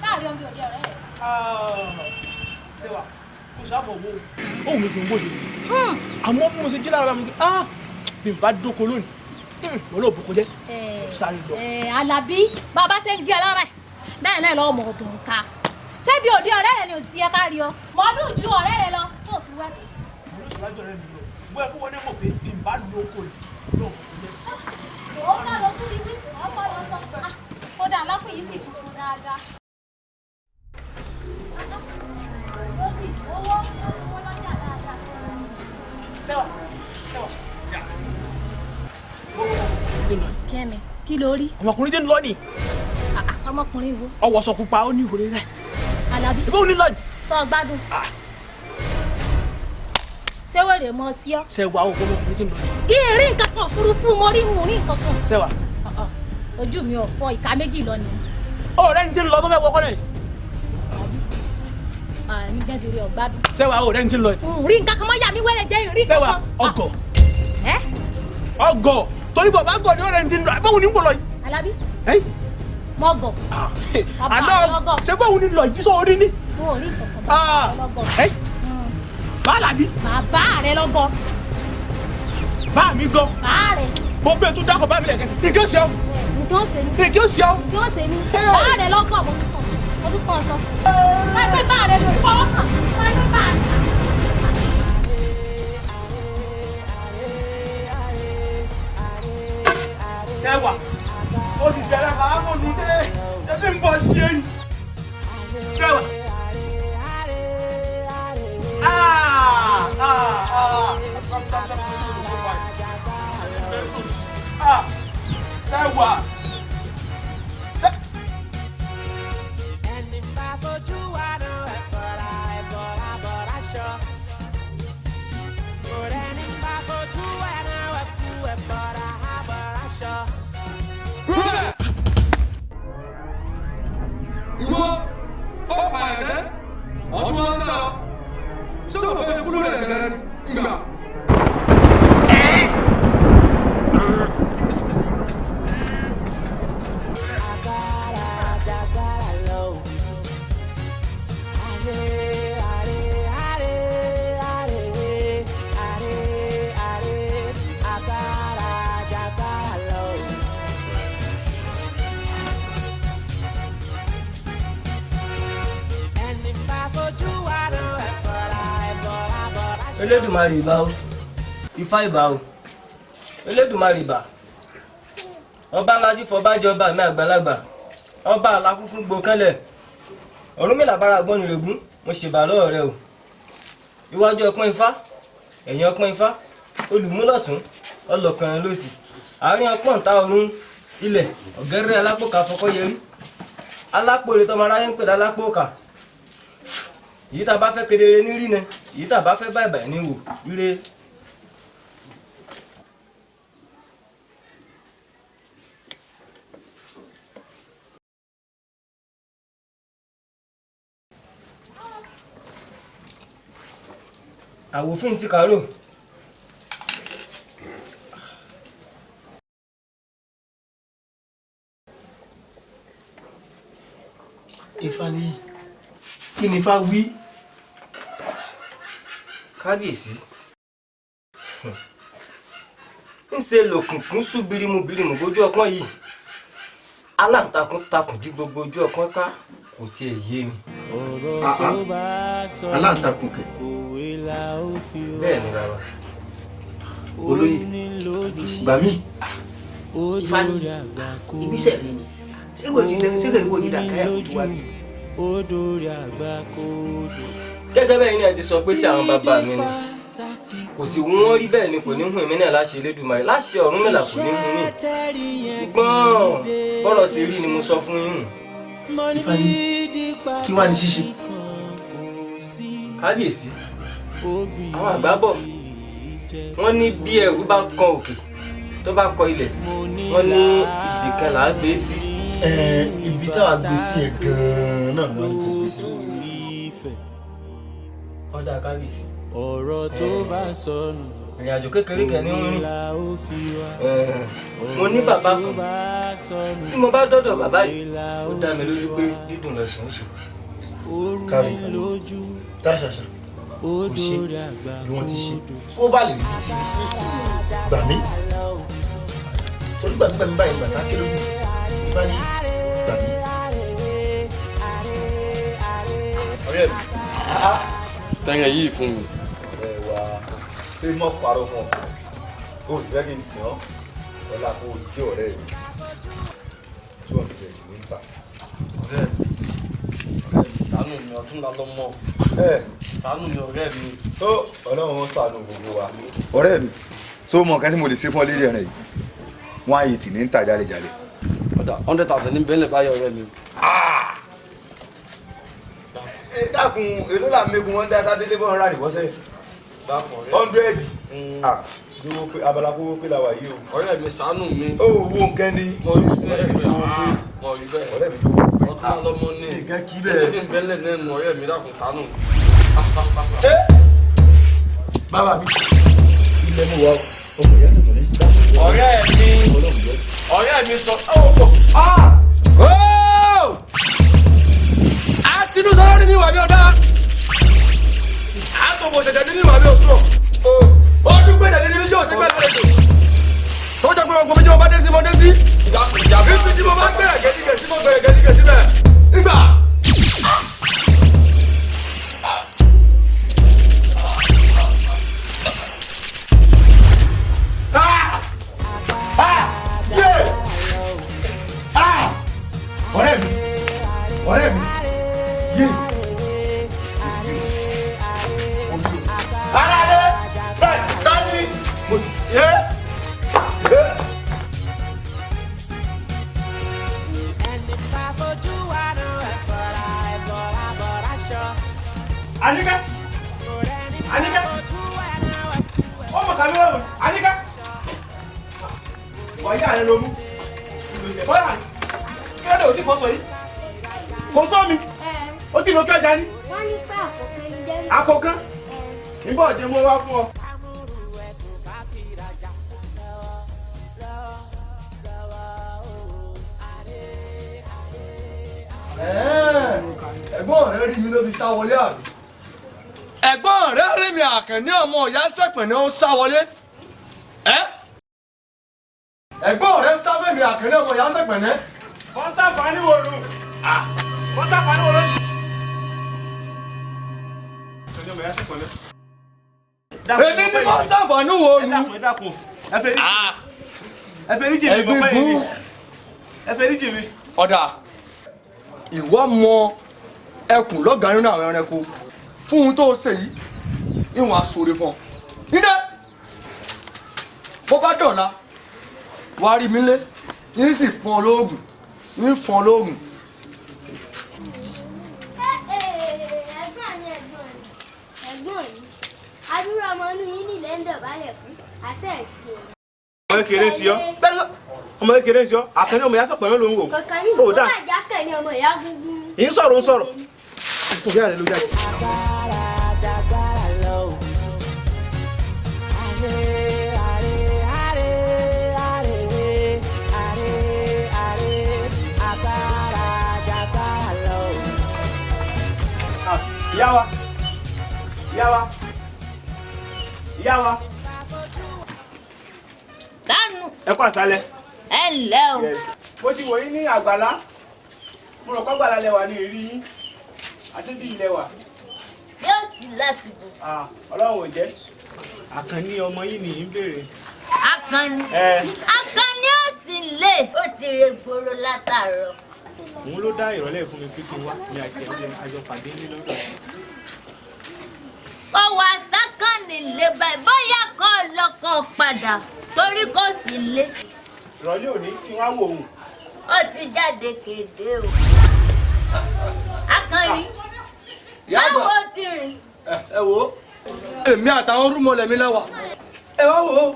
láàrin ọmọ òde ọ̀rẹ́ rẹ̀. ṣé wàá kò sábọ̀ wo òun mi kì í wòde àmọ́ bí mo ṣe jí lára mi bí n bá dóko lónìí mo lọ bùkún jẹ́ sáré lọ. Alábí bàbá ṣe ń gé ọ lọ́rẹ̀ bẹ́ẹ̀ náà lọ́wọ́ mọ̀ ọ̀dùn ká ṣebí òde ọ̀rẹ́ rẹ̀ ni ò ti yẹ ká rí ọ mọ́ọ́dún ju ọ̀rẹ́ rẹ̀ lọ tó fi wá dé. mo ní ìṣòwò àjọ rẹ mi lọ bóyá kó wọ́n ní mọ̀ pé bí n bá lóko lọ òun náà ló tún rí wí ọmọ lọ sọ kódà lọ́fún yìí sì funfun dáadáa. ló sì owó lọ́jà dáadáa. sẹ́wà kẹ́mi kí ló rí. ọmọkùnrin jẹ́ ń lọ ni. ọmọkùnrin wo. ọwọ́ sọ pupa ó ní ìhòòrè rẹ̀. Alábí ìbá òun ní lọ ni. sọ gbádùn. ṣé wèrè mọ sí ọ. sẹ́wà ọmọkùnrin jẹ́ ń lọ ni. ìrìn nǹkan kan òfurufú mo rí mu rí nǹkan kan. sẹ́wà. ojú mi ò fọ ìka méjì lọ ni. ọ̀rẹ́ ni tí ń lọ tó fẹ́ wọkọ́ náà. mi gẹ́ ti rí ọgbádùn. sẹ́wà ọ̀rẹ́ ni tí ń lọ ni. rí nǹkan kan mọ́ yà mí wẹ́rẹ́ jẹ́ ìrìn sẹ́wà ọgọ̀. ọgọ̀ torí bàbá gọ̀ ni ọ̀rẹ́ ni tí ń lọ àbáwọn ní ń wọ̀ lọ yìí. Alábí mọ gọ̀. àná ṣé báwo ni lọ yìí sọ orí ni. mo ò rí nǹkan kan lọ́gọ̀. bá Alábí. bàbá rẹ lọ́gọ̀. bá mi gọ. bá rẹ. mo gbé tún dákọ̀ bá mi lẹ̀ kẹsì. nǹkan ṣe ọ́. nǹkan ṣe mí. nǹkan ṣe ọ́. nǹkan ṣe mí. bá rẹ lọ́gọ̀ mo tún kàn sọ. wáyé pé bá rẹ ló fọwọ́ kàn wáyé pé bá rẹ. sẹ́wà ó ti tẹ̀lé àbámọ̀ nù tẹ́ ẹbí ń bọ̀ sí ẹ̀yìn. sẹ́wà. sẹ́wà. ọtún wọn sá ọ ṣé wọn fẹ́ kúrò lẹ́sẹ̀ rẹ nígbà. Elédùmarè ìbà o Ifá ìbà o Elédùmarè ìbà ọba ńlájú fọbájẹ ọba mi àgbàlagbà ọba àlàfúnfún gbòkànlẹ̀ Ọ̀rúnmìlà bára gbọ́nìrègún mo ṣèbà lọ́wọ́ rẹ o iwájú ọpọ́n Ifá ẹ̀yìn ọpọ́n Ifá olùmúlọ̀tún ọlọ́kàn lósì àárín ọpọ́n ta ọ̀run ilẹ̀ ọ̀gẹ́rẹ́ alápòkà fọkọ́yẹrí alápòrè tọmọ aráyé ń pè lálápòkà èyí tá a bá fẹ́ kedere ní rí ne èyí tá a bá fẹ́ báyìí ní wò ire. àwòfín ti kàró. Ifá ní kí ni Ifá wí. Kábíyèsí ń ṣe lòkùnkùn sú bírímù bójú ọpọ́n yìí aláǹtakùn takùn dí gbogbo ojú ọpọ́n ká kò tiẹ̀ yé mi. aláǹtakùn kẹ. bẹ́ẹ̀ ni bàbá. olóyè gbà mí. Ifá ní ìbísẹ̀ rẹ ni ṣé kò ní dàkáyà tó wá bí. gẹ́gẹ́ bẹ́ẹ̀ ni ẹ ti sọ pé sí àwọn bàbá mi ni kò sì wú wọn rí bẹ́ẹ̀ ni kò ní hun èmi náà láṣẹ Elédùmarè láṣẹ Ọ̀rúnmìlà kò ní hun mí ṣùgbọ́n bọ́rọ̀ ṣe rí ni mo sọ fún yín. Ifá ní kí wá ní ṣíṣe. Kábíyèsí àwọn àgbà bọ̀ wọ́n ní bí ẹrù bá kan òkè tó bá kọ ilẹ̀ wọ́n ní ibì kan là á gbé sí. ibi táwa gbé sí yẹn gan-an náà ló ń gbé sí. ọ̀dà Kábíyèsí. ọ̀rọ̀ tó bá sọnù. ìrìn àjò kékeré kan ní ń rìn. mo ní bàbá kan tí mo bá dọ́dọ̀ bàbá yìí ó dá mi lójú pé dídùn lọ sùn sùn. kárí dáṣàṣà kò ṣe bí wọ́n ti ṣe kó bá lè rí ti gbà mí torí gbàmí báyìí bàtà ké lójú Ifá ní gbà mí. ọ̀rẹ́ mi tẹ́yìn yìí fún mi. ẹ wá ṣé mọ́ parọ́ fún ọ kó o sì fẹ́ kí n tì ọ́ ọ̀la kó o jẹ́ ọ̀rẹ́ mi 200 ní ta. ọ̀rẹ́ mi ṣàánú mi ọ̀tún la lọ mọ́ ṣàánú mi ọ̀rẹ́ mi. tó ọlọ́run ó ṣàánú gbogbo wa. ọ̀rẹ́ mi tó mọ nǹkan tí mo lè ṣe fún ọ lérí ẹran yìí 180 ní ń tà jálejàle. ọ̀dà 100,000 ní bẹ́ẹ̀lẹ̀ báyọ̀ ọ̀rẹ́ mi. ẹ dákun èló là ń mẹ́gun wọn dáadáa délé bọ́n rà nìbọ́sẹ̀. 100 dúró pé abala kówó pé la wà yìí o. ọ̀rẹ́ mi ṣàánú mi. ó wo nǹkan ni. mo rí bẹ́ẹ̀ ọ̀rẹ́ mi tó wó pé. ọ̀tún la lọ́mọ ní. nǹkan kí bẹ́ẹ̀. ní bẹ́ẹ̀lẹ̀ nẹ́nu ọ̀rẹ́ mi dákun ṣàánú. bàbá mi ilé mú wa ọmọ ìyá mi ní. ọ̀rẹ́ mi sọ àtinú sọ̀rọ̀ ní ìwà bí ọ̀dá àtọ̀bọ̀ ṣẹ̀ṣẹ̀ ní ìwà bí ọ̀ṣọ́ ọdún gbé ìdàdé níbi tí ó sì gbé lálejò tó jẹ́ pé ọgbọ̀n méjì mo bá dé sí mo dé sí ìgbà tí mo bá gbẹ̀rẹ̀ gẹ́gẹ́ sí mo gbẹ̀rẹ̀ gẹ́gẹ́ síbẹ̀ nígbà. ọ̀rẹ́ mi yé mo sì bí mo bí o ara rẹ dání mo sì yé. Anika ọmọ kàmi wà lónìí Anika wàyí àrẹ ló mú bọ́lá kí ló dé òtí fọ́sọ yìí kò sọ mi ó ti lọ kí ọjà ní. wọ́n ní pé àkókò ń jẹ́. Àkókò níbo ọ̀jẹ̀ mo wá fún ọ. Ẹ̀gbọ́n rẹ rí mi ló fi sá wọlé àbí. Ẹ̀gbọ́n rẹ rí mi Àkànní ọmọ ìyá Sẹ́pẹ̀nẹ́ ó sá wọlé. Ẹ̀gbọ́n rẹ sábẹ́ mi Àkànní ọmọ ìyá Sẹ́pẹ̀nẹ́. Wọ́n sáfàní wo lu? Wọ́n sáfàní wo lu? Èmi ni wọ́n sáfàní wo lu? Ẹ fẹ́ rí jìnnì bọ́ pẹ́ yìí. Ẹ fẹ́ rí jìnnì. Ọ̀dà ìwọ mọ ẹkùn lọ́gàá nínú àwọn ẹranko fún ohun tó ṣe yìí ìwọ̀n aṣọ́re fún ọ. Nídẹ́ bó bá dọ̀la wà á rí mi lé yín sì fún ọ lóògùn yín fún ọ lóògùn. ẹ̀gbọ́n mi adúrà ọmọ inú yín nílẹ̀ ń dọ̀bálẹ̀ fún àṣẹ ẹ̀sìn. Ọmọ kékeré sí ọ. Ọmọ kékeré sí ọ. Àkànní ọmọ ìyá Sẹ́pẹ̀nẹ́ ló ń wò. Kankan ní ìwọ máa já Àkànní ọmọ ìyá gúngún. Yín sọ̀rọ̀ ń sọ̀rọ̀. Ìyá rẹ̀ ló jáde. Ìyá wa. Ìyá wa. Ìyá wa. Dánú. Ẹ kú àṣálẹ́. Ẹ ǹlẹ́ o. Mo ti wò yín ní àgbàlá. Mo rò kọ́ gbàlá lẹ́wà ní ìrí yín. Àti bí ilẹ̀ wà. Ṣé ó sì láti bù? Ọlọ́run ò jẹ́. Àkànní ọmọ yìí ni yín béèrè. Àkànní. Àkànní ó sì lè. Ó ti re gbòòrò látàárọ̀. Òun ló dá ìrọ̀lẹ́ fún mi pé kí n wá ní àjọ pàdé ní lọ́dọ̀. Ọwọ́ àsákànnì lè báyìí bóyá kọ́ ọlọ́kọ̀ padà torí kò sí lé. Ìrọ̀lẹ́ òní kí wá wò ó. Ó ti jáde kéde o. Àkànní. Báwo ti rìn? Ẹ wo èmi àtàwọn rúmọlẹ̀ mi lẹ́wà. Ẹ wá wò ó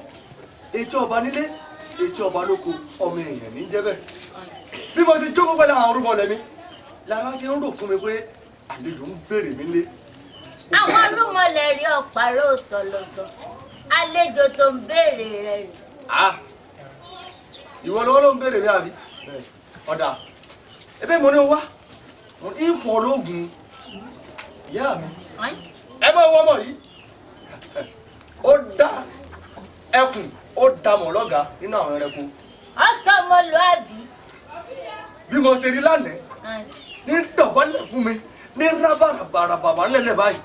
ètò ọba nílé ètò ọba lóko ọmọ èèyàn ní jẹ́ bẹ́ẹ̀. Bí mo ti jókòó pẹ̀lú àwọn rúmọlẹ̀ mi lára ti ń rò fún mi pé àlejò ń béèrè mi lé. Àwọn rúmọlẹ̀ rí ọ̀pàrọ̀ òtọ̀ lọ sọ. Àlejò tó ń béèrè rẹ̀ rí. Ìwọ lọ́wọ́ ló ń béèrè mi àbí? Ọ̀dà ebe mo ní wá mo ní fún ọ lóògùn ìyá mi. Ẹ máa wọ́ ọmọ yìí. Ó dá ẹkùn ó dá mọ̀ lọ́gàá nínú àwọn ẹranko. Ọ̀sọ́mọlúàbí. Bí mo ṣe rí lánàá ní dọ̀bálẹ̀ fún mi ní rábàràbàràbàbà ńlẹ̀lẹ̀ báyìí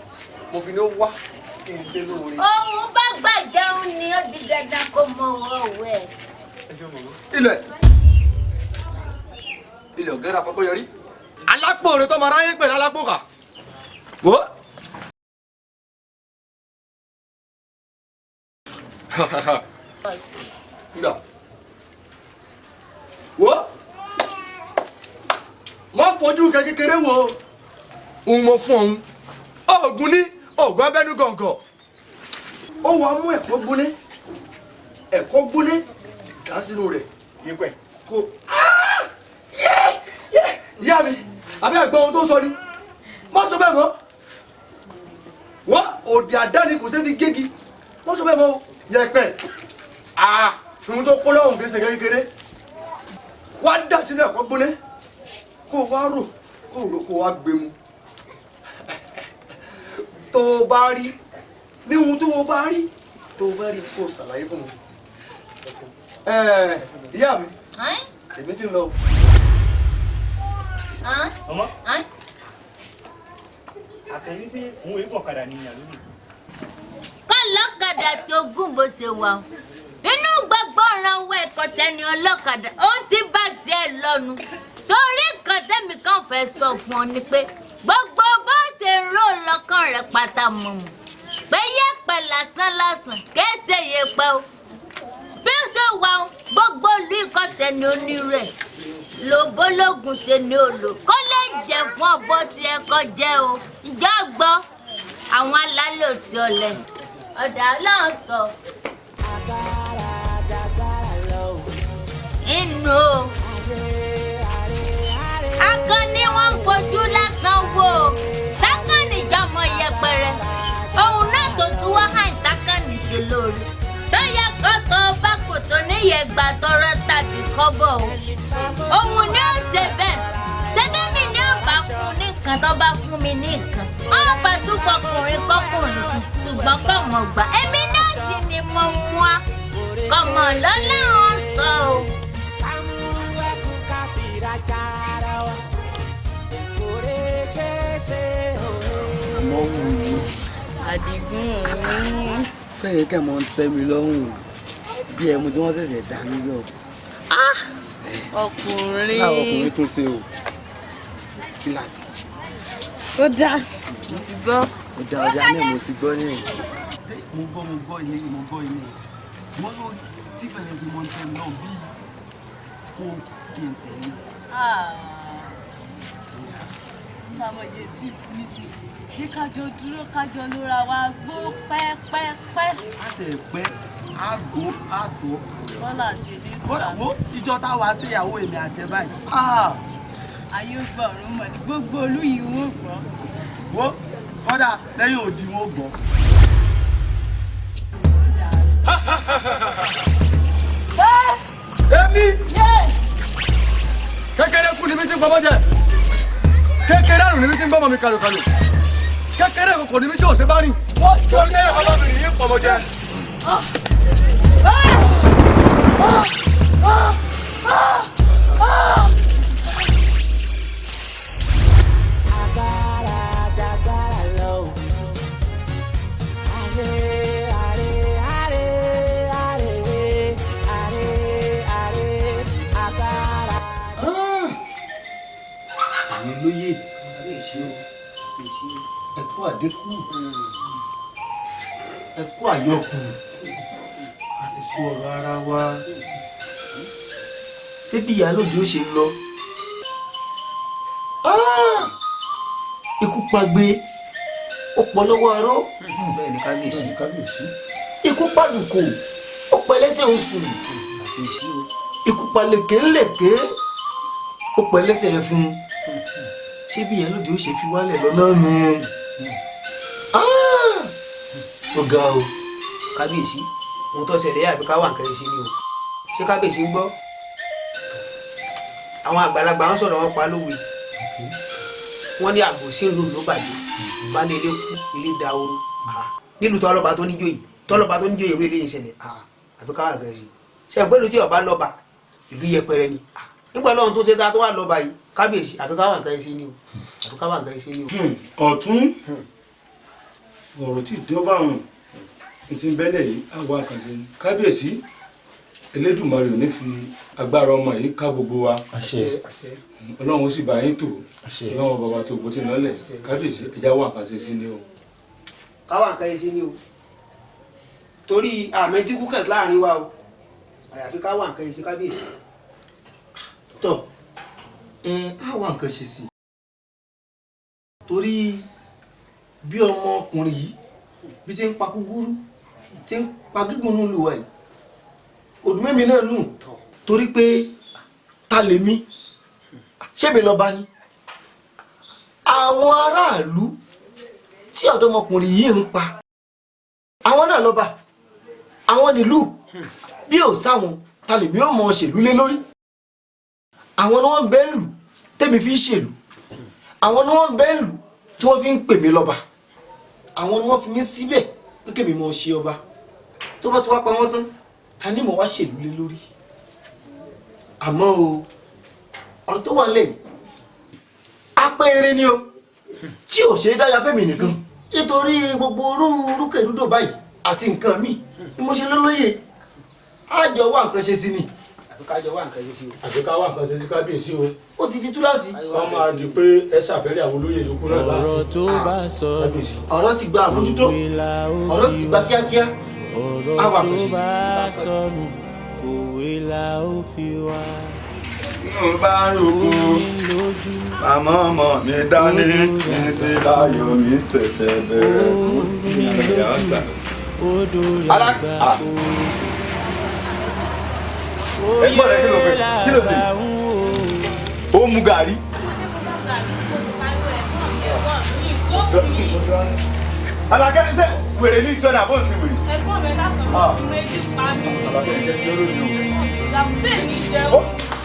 mo fi ní wá kí n ṣe lóore. Òun bá gbàjẹun ni ó di dandan kó mọ ọwọ́ ẹ̀. Ilẹ̀ ọ̀gẹ́rẹ́ afọ́kọ́yọrí. Alápò rẹ̀ tó máa ráyé pẹ̀lú alápò kà. Wò ó. Nígbà. Wò ó. Má fojú kékeré wo. Òun mo fún òun. Oògùn ní oògùn abẹ́nú gọ̀ǹgọ̀. Ó wàá mú ẹ̀kọ́ gbóné. Ẹ̀kọ́ gbóné. Dá sínú rẹ̀. Yípẹ̀. Kó. Ìyá mi, àbí ẹ̀gbọ́n ohun tó sọ ni. Mọ́ sọ bẹ́ẹ̀ mọ́. Wọ́n òdì àdáni kò sébi gégi. Mọ́ sọ bẹ́ẹ̀ mọ́ o. Yẹ̀pẹ̀. Ohun tó kó lọ́hùn kì í ṣe kékeré. Wá dà sínú ẹ̀kọ́ gbóné. Kó o wá rò, kó o rò kó o wá gbé mu. Tó o bá rí, ní ohun tó o bá rí, tó o bá rí kó o ṣàlàyé fún mi. Ìyá mi, èmi ti ń lọ. Ọmọ. Àkànní sí òun èèpọ̀ ọ̀kadà ní ìyá lónìí. Kọ́ lọ́kadà tí ogún bó ṣe wà o. Inú gbogbo ìrànwọ́ ẹ̀kọ́ sẹ́ni ọlọ́kadà ó ti bá tiẹ̀ lọ́nu. Sórí nǹkan tẹ́mi kan fẹ́ sọ fún ọ ni pé gbogbo bó ṣe ń rò lọ́kàn rẹ̀ pátá mọ̀mọ́. Pé yẹ̀pẹ̀ lásán kéṣe yẹ̀pẹ̀ o. Bí ó ṣe wà o, gbogbo ìlú ìkọ́sẹ̀ ni onírẹ̀. Lòbólógùn ṣe ni ó lò kó lè jẹ fún ọbọ tí ẹ kọ jẹ o. Ìjọ gbọ́ àwọn alálò tí ọlẹ ọ̀dà náà sọ. Inú o. Àkànní wọn ń fojú lásán wò. Sákànní yẹ̀gbà tọrọ tàbí kọ́bọ̀ o òun ni ó ṣe bẹ́ẹ̀ ṣẹ́bí mi ní ọ̀bà fún nìkan tó bá fún mi nìkan ọ̀bà tó fọkùnrin kọkùnrin fún ṣùgbọ́n kọ̀ mọ̀ gbà èmi náà sì ni mo mú wa kọ̀ mọ̀ lọ́lọ́run sọ o. àmọ́ wù mí. Àdìgún fẹ́yẹ̀ kẹ́ mọ́ ń tẹ́ mi lọ́rùn bí ẹmu tí wọ́n ṣẹ̀ṣẹ̀ dá ní yọ̀. ọkùnrin. láwọn ọkùnrin tó ṣe o kíláàsì. ó dáa mo ti gbọ́. ó dáa ọjà náà mo ti gbọ́ ní ẹ̀. mo gbọ́ ilé mo gbọ́ ilé wọ́n ló tí fẹ̀lẹ́ sí mọ́ ń tẹ́ mi náà bíi kó kí n tẹ̀lé. Sàmọ̀jẹ̀ tí mi sì jẹ́ kájọ dúró kájọ lóra wa gbó pẹ́pẹ́pẹ́. a sì pẹ́ àgbo àtọ̀. Bọ́lá ṣe dé. kódà wo ìjọ táwa ṣèyàwó èmi àti ẹ báyìí. ayé ó gbọ́ ọ̀run mọ̀ ní gbogbo olú yìí wọ́n gbọ́. wo kódà lẹ́yìn òdì wọn gbọ́. èmi kékeré kú ni mi ti ń gbọmọ jẹ kékeré àrùn ni mi ti ń gbọmọ mi kàlùkàlù kékeré kòkò ni mi tí ò ṣe bá rìn tó ní ọlọ́bìnrin yìí pọ̀mọ jẹ. lóye ẹkú àdékù ẹkú àyọkù àsìkò ọ̀rọ̀ ara wa ṣé bí ìyálòdì ó ṣe lọ ikú pagbe ó pọ̀ lọ́wọ́ arọ́ bẹ́ẹ̀ ni kábíyèsí ikú pàdùkò ó pẹ́ lẹ́sẹ̀ oṣù ikú palẹ̀kẹ́ ńlẹ̀kẹ́ ó pẹ́ lẹ́sẹ̀ ẹ̀fún ṣé bí ìyálòdì ó ṣe fi wálẹ̀ lọ́nà nù ó ga o. kábíyèsí ohun tó ṣẹlẹ̀ àfi ká wà nǹkan ẹ̀ sí ni o ṣé kábíyèsí ń gbọ́ àwọn àgbàlagbà ń sọ̀rọ̀ wọn pa lówe wọ́n ní àbòsí ìlú ló bàjẹ́ balẹ̀ ilé kú ilé dahoro nílùú tọ́lọ́ba tó níjòyè tọ́lọ́ba tó níjòyè wé léyìn ṣẹlẹ̀ àfi ká wà nǹkan ẹ̀ sí ṣe ẹgbẹ́ tí ọba lọ́ba ìlú yẹpẹrẹ ni nígbà lọ́run tó ṣe ta tó wà lọ́ba yìí kábíyèsí àfi ká wà nǹkan ẹ̀ sí ni o àfi ká wà nǹkan ẹ̀ sí ni o. ọ̀tún ọ̀rọ̀ tí ìdí ọba hàn ti ń bẹ́lẹ̀ yìí àwọn àkànṣe ni kábíyèsí Elédùmarè ò ní fi agbára ọmọ yìí ká gbogbo wa ọlọ́run ó sì bá yín tò ọlọ́run bàbá tó gbó tí ń lọ́lẹ̀ kábíyèsí ẹja wà àkànṣe sí ni o. káwà nǹkan ẹ̀ sí ni o torí àmì dínkù kẹ̀ láàrin wa o àyàfi káwà nǹkan ẹ̀ sí kábíyèsí. tọ́ á wà nǹkan ṣe sí torí bí ọmọkùnrin yìí bí ti ń pa kúgúrú ti ń pa gígùn nù lùwà yìí kò dùn mẹ́mi náà nù torí pé ta lèmi ṣébi lọ́ba ni àwọn aráàlú tí ọ̀dọ́mọkùnrin yìí ń pa àwọn náà lọ́ba àwọn nílùú bí ò sáwọn ta lèmi ò mọ ṣèlú lé lórí àwọn ni wọ́n ń bẹ́ ń lù tẹ́mi fi ń ṣèlú àwọn ni wọ́n ń bẹ́ ń lù tí wọ́n fi ń pè mí lọ́ba àwọn ni wọ́n fi mí síbẹ̀ pé kèmí mọ̀ ṣe ọba tó bá tó wá pa wọ́n tán ta ni mo wá ṣèlú lé lórí àmọ́ o ọ̀rọ̀ tó wà lẹ́yìn apẹ́ẹ́rẹ́ ni o tí ò ṣe é dáyà fẹ́mi nìkan nítorí gbogbo rúkèrúdò báyìí àti nǹkan míì ni mo ṣe lólóyè àjọ wà nǹkan ṣe sí ni. àfi ká jọ wà nǹkan ṣe sí o. àfi ká wà nǹkan ṣe sí kábíyèsí o. ó ti di túláàsì. wọ́n máa di pé ẹ ṣàfẹ́rẹ́ àwọn olóyè yòókù náà láàfin. ọ̀rọ̀ tó bá sọ ọ̀rọ̀ ti gba àmójútó ọ̀rọ̀ sì ti gba kíákíá. ọ̀rọ̀ tó bá sọnù òwe la ó fi wá. mo bá rògbò màmá ọmọ mi dání kí n ṣe láyọ̀ mi ṣẹ̀ṣẹ̀ bẹ̀rẹ̀ ìyá ọ̀sà. ẹgbọ́n rẹ̀ kí ló dé ó mu gàrí. Alakẹ́ ṣe wèrè ní sọ́nà àbọ̀ sí wèrè. ẹ̀gbọ́n mi lásán fún méjì pa mí. Àlàkẹ́ ìjẹ́ sí olómi o. ìdàkúsẹ̀ ní jẹun.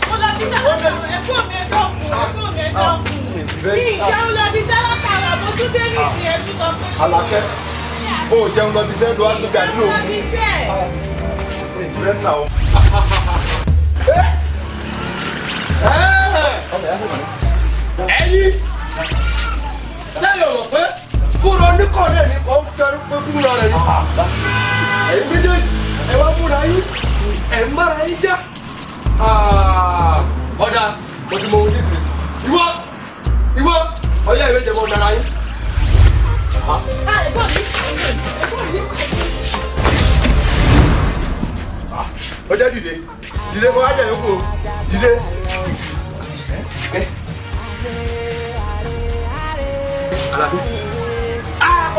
mo lọ bí sẹ́lẹ̀kà ẹ̀gbọ́n mi ẹ̀dọ́kùn. bí ìjẹun lọ bí sẹ́lẹ̀kà rà mo tún dé ní ìsìn ẹ̀sùn kan pé. Àlàkẹ́ ó jẹun lọ bí sẹ́dọ̀ á gbé gàdí lòun. Èsì rẹ̀ ń nà ó. Ẹyin sẹ́yìn ọ̀rọ̀ pé kúrò oníkọ̀ọ́lẹ̀ ní kò ń fẹ́rú pé kúrò rẹ̀ ní. Ẹ̀yin méjèèjì ẹ wá múra yín ẹ̀ ń mára yín já. Ọ̀dà mo ti mọ ohun tí sè. Ìwọ ọ̀yá ìwé jẹ́ mọ́ dára yín. Ó jẹ́ dìde kó wá jẹ̀ yókù dìde. Àlàkẹ́.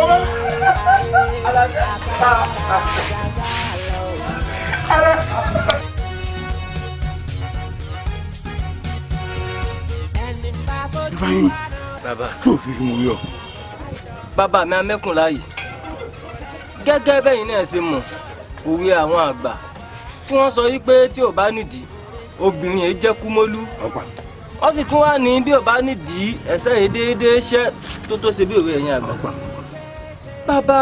Ọmọ Àlàkẹ́. Ifeanyi. Bàbá. Tó fi mú yọ. Bàbá mi amẹ́kùn láàyè. Gẹ́gẹ́ bẹ́yìn náà ṣe mọ̀ òwe àwọn àgbà tí wọ́n sọ wípé tí ò bá nídìí obìnrin yìí jẹ́ kúmólú. Wọ́n sì tún wá ní bí ò bá nídìí ẹ̀sẹ̀ yìí déédéé ṣẹ́ tó ṣe bí òwe ẹ̀yìn àgbà. Bàbá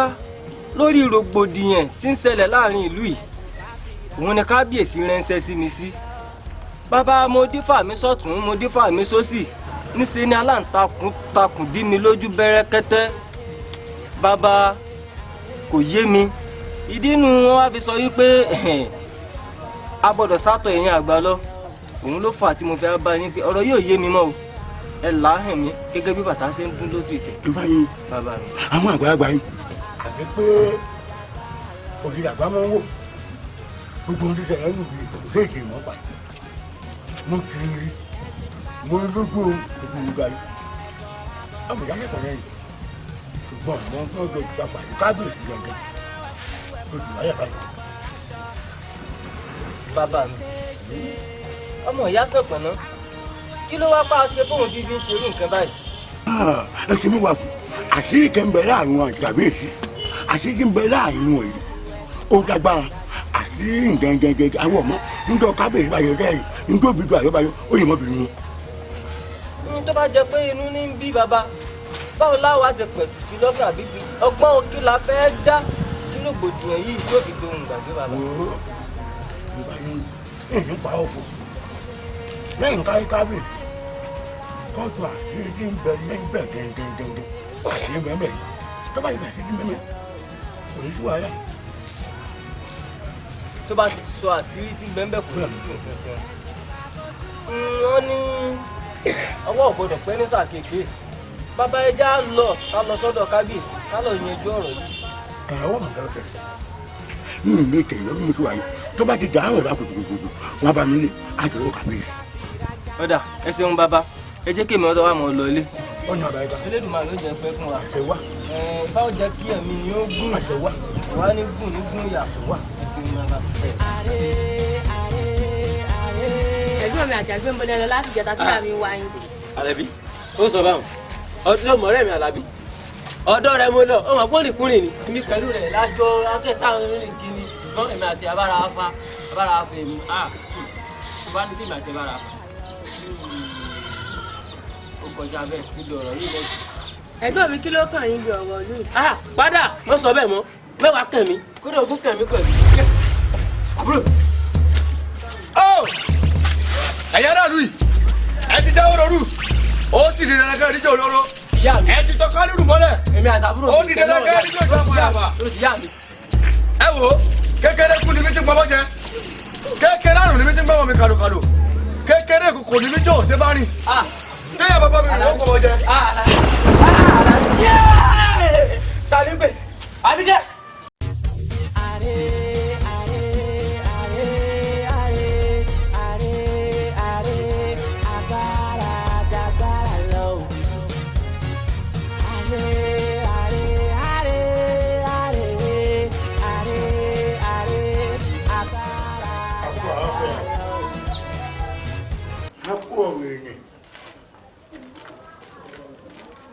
lórí rògbòdìyàn tí ń ṣẹlẹ̀ láàrin ìlú yìí òun ni kábíyèsí ránṣẹ́ sí mi sí. Bàbá mo dífà mi sọ́tún mo dífà mi sósì níṣẹ́ ni aláǹtakùn takùn dí mi lójú bẹ́rẹ́kẹ́tẹ́. Bàbá kò yé mi ìdí inú wọn wá fi sọ wípé a gbọ́dọ̀ sátọ̀ ẹ̀yìn àgbà lọ òun ló fà tí mo fẹ́ bá yín pé ọ̀rọ̀ yóò yé mi mọ́ o ẹ là á hàn mí gẹ́gẹ́ bí bàtà ṣe ń dún lójú ìfẹ́. Ifeanyi. Bàbá mi. Àwọn àgbàlagbà yín àti pé ògiri àgbà máa ń wò gbogbo ohun tí ṣẹlẹ̀ nù bí òṣèlú èdè ìmọ̀ pa mo kiri mo lójú ohun gbogbo ìgbà yìí ọmọ ìyá mẹ́fà lẹ́yìn ṣùgbọ́n mo ń tọ́jú ìgbà pàdé kábíyèsí gẹ́gẹ́ lójú ayé báyìí. Bàbá mi ọmọ ìyá Sànpọ̀nná kí ló wá bá a ṣe fóun tí fi ń ṣerú nǹkan báyìí. Ẹ ti mú wa fún àṣírí kan bẹ láàrin wọn àjàbíyèsí àṣírí ń bẹ láàrin wọn yìí ó dágbára àṣírí nǹkan àwọn ọmọ níjọ kábíyèsí bá yọ kẹrin níjọ òbí tó àyọbáyọ ó lè mọ bìnrin wọn. tó bá jẹ pé inú ní ń bí bàbá báwo láwa ṣe pẹ̀tù sí lọ́fà bíbí ọgbọ́n òkè la fẹ́ dá tí rògbòdìyàn yìí tó fi dohun gbàgbé bàbá. wo ìgbà yìí èyí ń pa ọ̀fọ̀ lẹ́yìn kábíyèsí kọ́sù àṣírí ń bẹ níbẹ̀ gẹ́gẹ́gẹ́gẹ́ àṣírí bẹ́ẹ̀ tó bá yẹ àṣírí bẹ́ẹ̀ kò ní sí wàhálà. tó bá ti sọ àṣírí tí bẹ́ẹ̀ kò ní sí òfin kan wọ́n ní ọwọ́ ògbọ́dọ̀ pẹ́ ní sàkéèké bàbá ẹja ká lọ sọ́dọ̀ kábíyèsí ká lọ yanjú ọ̀rọ̀ yìí. ọwọ́ mi kẹ́rọ̀ tẹ̀sí yìí ní tẹ̀lé ọdún mọ́tò wáyé tó bá ti dàárọ̀ lákòókò wọn bá mi ní àjọyọ̀ kábíyèsí. ọ̀dà ẹ ṣeun bàbá ẹ jẹ́ kí èmi ọ̀dọ̀ wa mọ̀ lọ ilé. ọ̀nà àbáyé ká. Elédùmarè ló jẹ́ pẹ́ fún wa. àtẹ̀wá. Ìfáwọ̀ jẹ́ kí ẹ̀mí ni ó gùn. àtẹ̀wá. wà ní gùn ní gùn yà. àtẹ̀wá. ẹ̀sìn ní bàbá. ẹ̀gbọ́n mi àjàgbé ń bọ́ lẹ́nu láti jẹta tí àmì wá yín. Àlàbí ó sọ báwọn ọdún ọmọ rẹ mi Àlàbí ọ̀dọ̀ rẹ mo lọ ọmọ pọ́nlìkùnrin ni èmi pẹ̀lú rẹ̀ lájọ akẹ́sàn-án rìn kiri ṣùgbọ́n èmi àti abára afa èmi tó bá ní kí èmi àti abára afa ó kọjá bẹ́ẹ̀ níbi ọ̀rọ̀ yìí lẹ́sìn. ẹ̀gbọ́n mi kí ló kàn yín bí ọ̀rọ̀ lù. padà wọ́n sọ bẹ́ẹ̀ mọ́ mẹ́wàá kàn mí kódà ogún kàn mí pẹ̀lú. ẹ̀yà náà lù yìí ẹ ti jáwọ́ lọ́rù ó sì di dandan kẹ́ ẹ̀ríjọ́ olóró ẹ ti tọ́ kálírù mọ́lẹ̀ ó di dandan kẹ́ ẹ̀ríjọ́ ìjọba àpàyàpà. ẹ wo kékeré kú ni mi ti gbọ́ jẹ kékeré àrùn ni mi ti gbọ́ mi kàdùkàdù kékeré kò ní mi jọ òsè bá rìn téèyàn bàbá mi ló gbọ́ jẹ. tani pé Àbíkẹ́.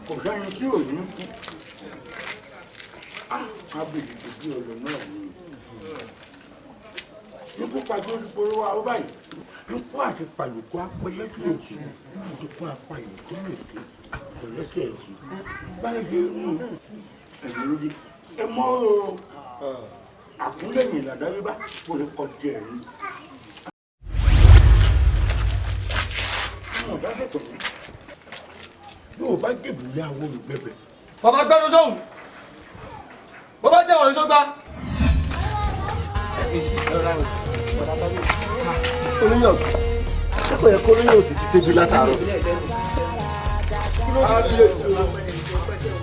kò sẹ́ni tí ò ní kú Ábìlì tó bí ọ̀rọ̀ náà ni. Ikú pàdé olùkóró wa ó báyìí. Ikú àti pàlùkù apẹlẹ́sẹ̀ èsì. Ikú apàyàn tó lè ké apẹlẹ́sẹ̀ èsì. Báyìí mú ẹ̀mí lóde. Ẹ mọ́ àkúnlẹ̀yìn ìlàdáyébá kó lè kọ́ díẹ̀ rí. Yóò bá dìbò yá àwọn olùgbẹ̀bẹ̀. Bàbá gbẹ́nu sóhùn. Bàbá jẹ́ ọ̀rẹ́ sọ́gbà. Olóyè ọ̀sìn, ṣé kò yẹ kó olóyè ọ̀sìn ti tẹ́bi látàárọ̀?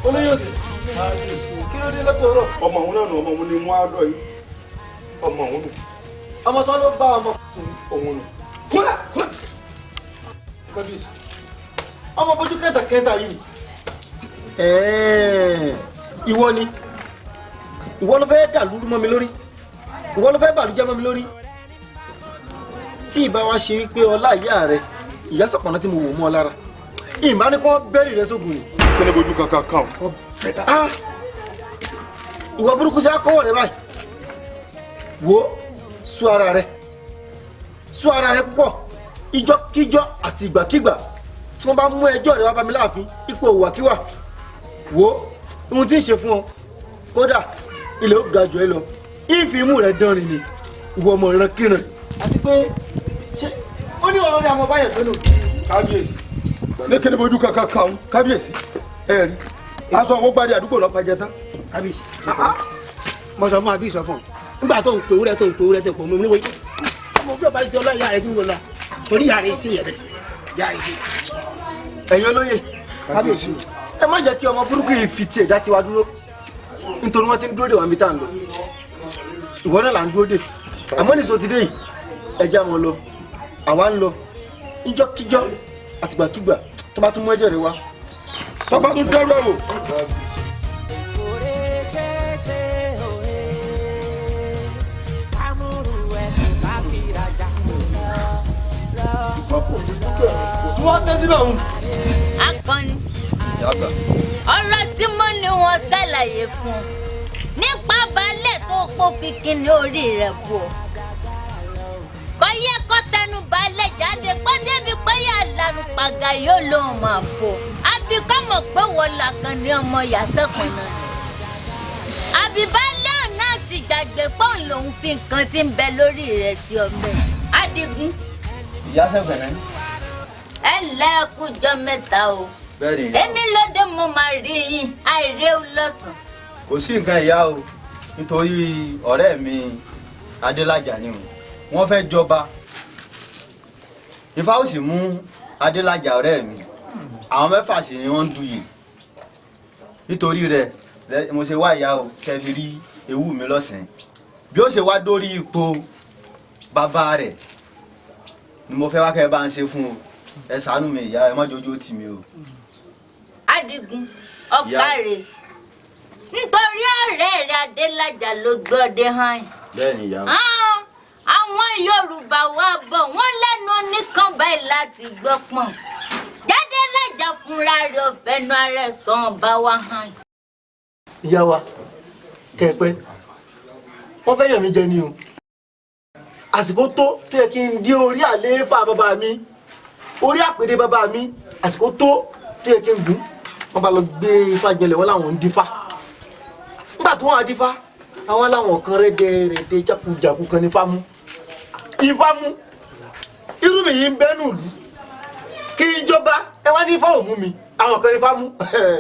Olóyè ọ̀sìn. Kí ló dé látọ̀rọ̀? Ọmọ òun náà nù ọmọ òun ni mú àádọ́ yìí. Ọmọ òun nù. Ọmọ tán ló bá ọmọ òun nù. kúrà kúrà. Kábíyèsí. Ọmọ bójú kẹta yìí. Ìwọ ni. Ìwọ ló fẹ́ dà lúrú mọ́ mi lórí. Ìwọ ló fẹ́ bàlújẹ́ mọ́ mi lórí. Tí ìbá wa ṣe wípé ọlá ìyá rẹ, ìyá Sàpọ̀nná tí mo wò mọ́ ọ lára. Ìbá ní kọ́ bẹ́rì rẹ sógun ni. Kí ni bojú kankan kan? Ìwọ burúkú sí akọ́wọ̀ rẹ báyìí. Wo sú ara rẹ. Sú ara rẹ púpọ̀. Ìjọ́kíjọ́ àti ìgbàkígbà tí wọ́n bá mú ẹjọ́ rẹ wá bá mi láàfin ipò òwàkíwà. Wo ohun tí ń ṣe fún ọ kódà ilẹ̀ ó ga jù ẹ lọ. Ìfi imú rẹ dánrin ni ìwọ ọmọ ìran kíran. Àti pé ṣé ó ní ọ̀rọ̀ ní àwọn báyẹ̀ fẹ́ lò. Kábíyèsí. Ní kí ni bojú kankan kan kábíyèsí. Ẹ rí. Aṣọ àwọn gbadé àdúgbò lọ pàjẹ tán. Kábíyèsí. Mo sọ fún àbí sọ fún ọ. Nígbà tó ń pe ewúrẹ́ tó ń pe ewúrẹ́ tó ń pọ̀ mọ́ mi níwèé. Ọmọ bí ọba jọ lọ ìyá rẹ tí ń wọ lọ. Torí ìyá rẹ sí yẹn bẹ́ẹ̀. Ìyá rẹ sí. Ẹ̀yin olóyè kábíyèsí. Ẹ má jẹ́ kí ọmọ burúkú yìí fi tiẹ̀ dá tiwa dúró. Nítorí wọ́n ti ń dúró dè wá níbi tá à ń lọ. Ìwọ náà là ń dúró dè. Àmọ́ nìṣó ti dé yìí ẹ já wọn lọ. Àwa ń lọ. Níjọ́kíjọ́ àtìgbàkígbà tó bá tún mú ẹjọ́ rẹ wá. Tó bá tún dẹ́rù ẹ̀ wò. Tí wọ́n tẹ́ síbẹ̀ òun. Akọni ọ̀rọ̀ tí mo ní wọn ṣàlàyé fún un nípa balẹ̀ tó pọ̀ fi kíni orí rẹ̀ bò kò yẹ kó tẹnu balẹ̀ jáde pé débi pé yà lanu pàgà yóò lóun máa bò àbí kọ́ mọ̀ pé wọ́n làkàn ní ọmọ Ìyásànpọ̀nná àbí balẹ̀ náà ti gbàgbé pé òun lòun fi nǹkan tí ń bẹ lórí rẹ̀ sí ọmọ ẹ̀ Adigun. Ìyásànpọ̀nná. Ẹ lẹ́ẹ̀kújọ́ mẹ́ta o. Bẹ́ẹ̀ni. Èmi lóde mo máa rí yín àìréwu lọ́sàn. Kò sí nǹkan ìyá o nítorí ọ̀rẹ́ mi Adélájà ni o wọ́n fẹ́ jọba Ifá ó sì mú Adélájà ọ̀rẹ́ mi àwọn mẹ́fà sì ni wọ́n ń duyè nítorí rẹ̀ mo ṣe wá ìyá o kẹ́ fi rí ewu mi lọ́sàn-án bí ó ṣe wá dórí ipò bàbá rẹ̀ ni mo fẹ́ wá kẹ́ bá ń ṣe fún o ẹ ṣàánú mi ìyá ẹ má jojú tì mí o. Adigun ọ̀kàrẹ̀ nítorí ọ̀rẹ́ rẹ̀ Adélájà ló gbọ́dẹ hàn. Bẹ́ẹ̀ni ìyá o. Àwọn Yorùbá wa bọ̀ wọ́n lẹ́nu oníkan báyìí láti gbọ́ pọ̀n. Adélájà fúnra rẹ̀ ọ̀fẹ́nu ara ẹ̀ sàn bá wa hàn. Ìyá wa kẹ̀pẹ́ wọ́n fẹ́ yàn mí jẹ ni o àsìkò tó yẹ kí n dí orí àlééfà bàbá mi orí àpèrè bàbá mi àsìkò tó yẹ kí n gùn wọ́n bá lọ gbé ifá jẹlẹ̀ wọ́n láwọn ń dífá nígbà tí wọ́n á dífá àwọn aláwọn kan rẹ́dẹ̀ẹ́rẹ́dẹ́ jákujàku kan ní fámú ifá mú irú mi yìí ń bẹ́nu ìlú kí n jọba ẹ wá ní ifá òmú mi àwọn kan ní fámú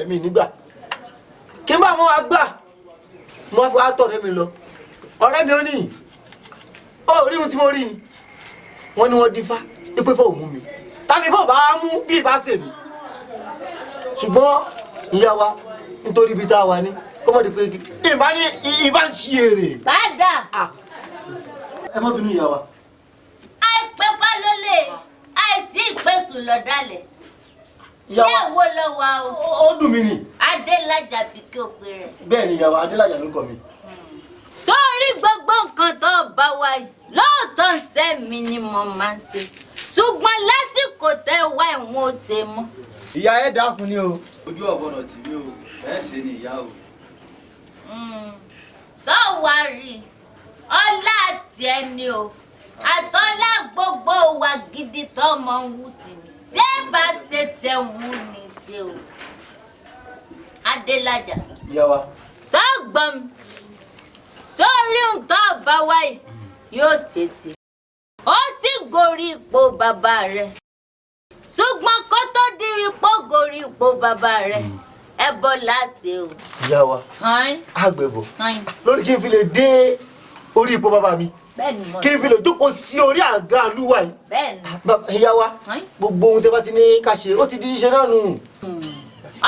mi nígbà kí n bá wọn wá gbà mo wá fi wá tọ̀ ọ̀rẹ́ mi lọ ọ̀rẹ́ mi ó ní ó rí ohun tí mo rí ni wọ́n ní wọ́n dífá ipé fọ́ òmú mi tani fọ́ bá mú bí ìbá sè mí ṣùgbọ́n ìyá wa nítorí ibi tá a wà ní kọ́mọ́dé pé ìbá ní ìbá ń ṣí èrè. Bàdà. Ẹ má bínú ìyá wa. Àìpẹ́ fálólè àìsí ìpèsù lọ́dálẹ̀. Ìyàwó lọ wa o. Ó dùn mí ni. Adélájà bí kí o pe rẹ̀. Bẹ́ẹ̀ ni ìyá wa Adélájà ló kọ mi. Sórí gbogbo nǹkan tó bá wa yìí lóòótọ́ ń sẹ́ mi ni mo máa ń ṣe ṣùgbọ́n lásìkò tẹ́ wá ìwọ̀n ò ṣe mọ́. Ìyá ẹ dákun ni o ojú ọ̀gbọ́dọ̀ tì mí o bẹ́ẹ̀ ṣe ni ìyá o. Sọ́wárì ọlá àti ẹni o àtọ́lá gbogbo wa gidi tọ́mọ ń wù sí mi tí ẹ bá ṣe tẹ̀wọ̀n ní ṣe o. Adélájà. Ìyá wa. Sọ́gbọ́n mi sórí nǹkan bá wáyé yóò ṣèṣe ó sì gorí ipò bàbá rẹ̀ ṣùgbọ́n kó tó di ipò gorí ipò bàbá rẹ̀ ẹ bọ́ láṣẹ o. Ìyá wa. Àgbẹ̀bọ̀. Lórí kí n fi lè dé orí ipò bàbá mi. Bẹ́ẹ̀ni mo. Kí n fi lè jókòó sí orí àga àlúwà yìí. Bẹ́ẹ̀ni. Ìyá wa. Gbogbo ohun tẹ́ bá ti ní ká ṣe ó ti di iṣẹ́ náà nù.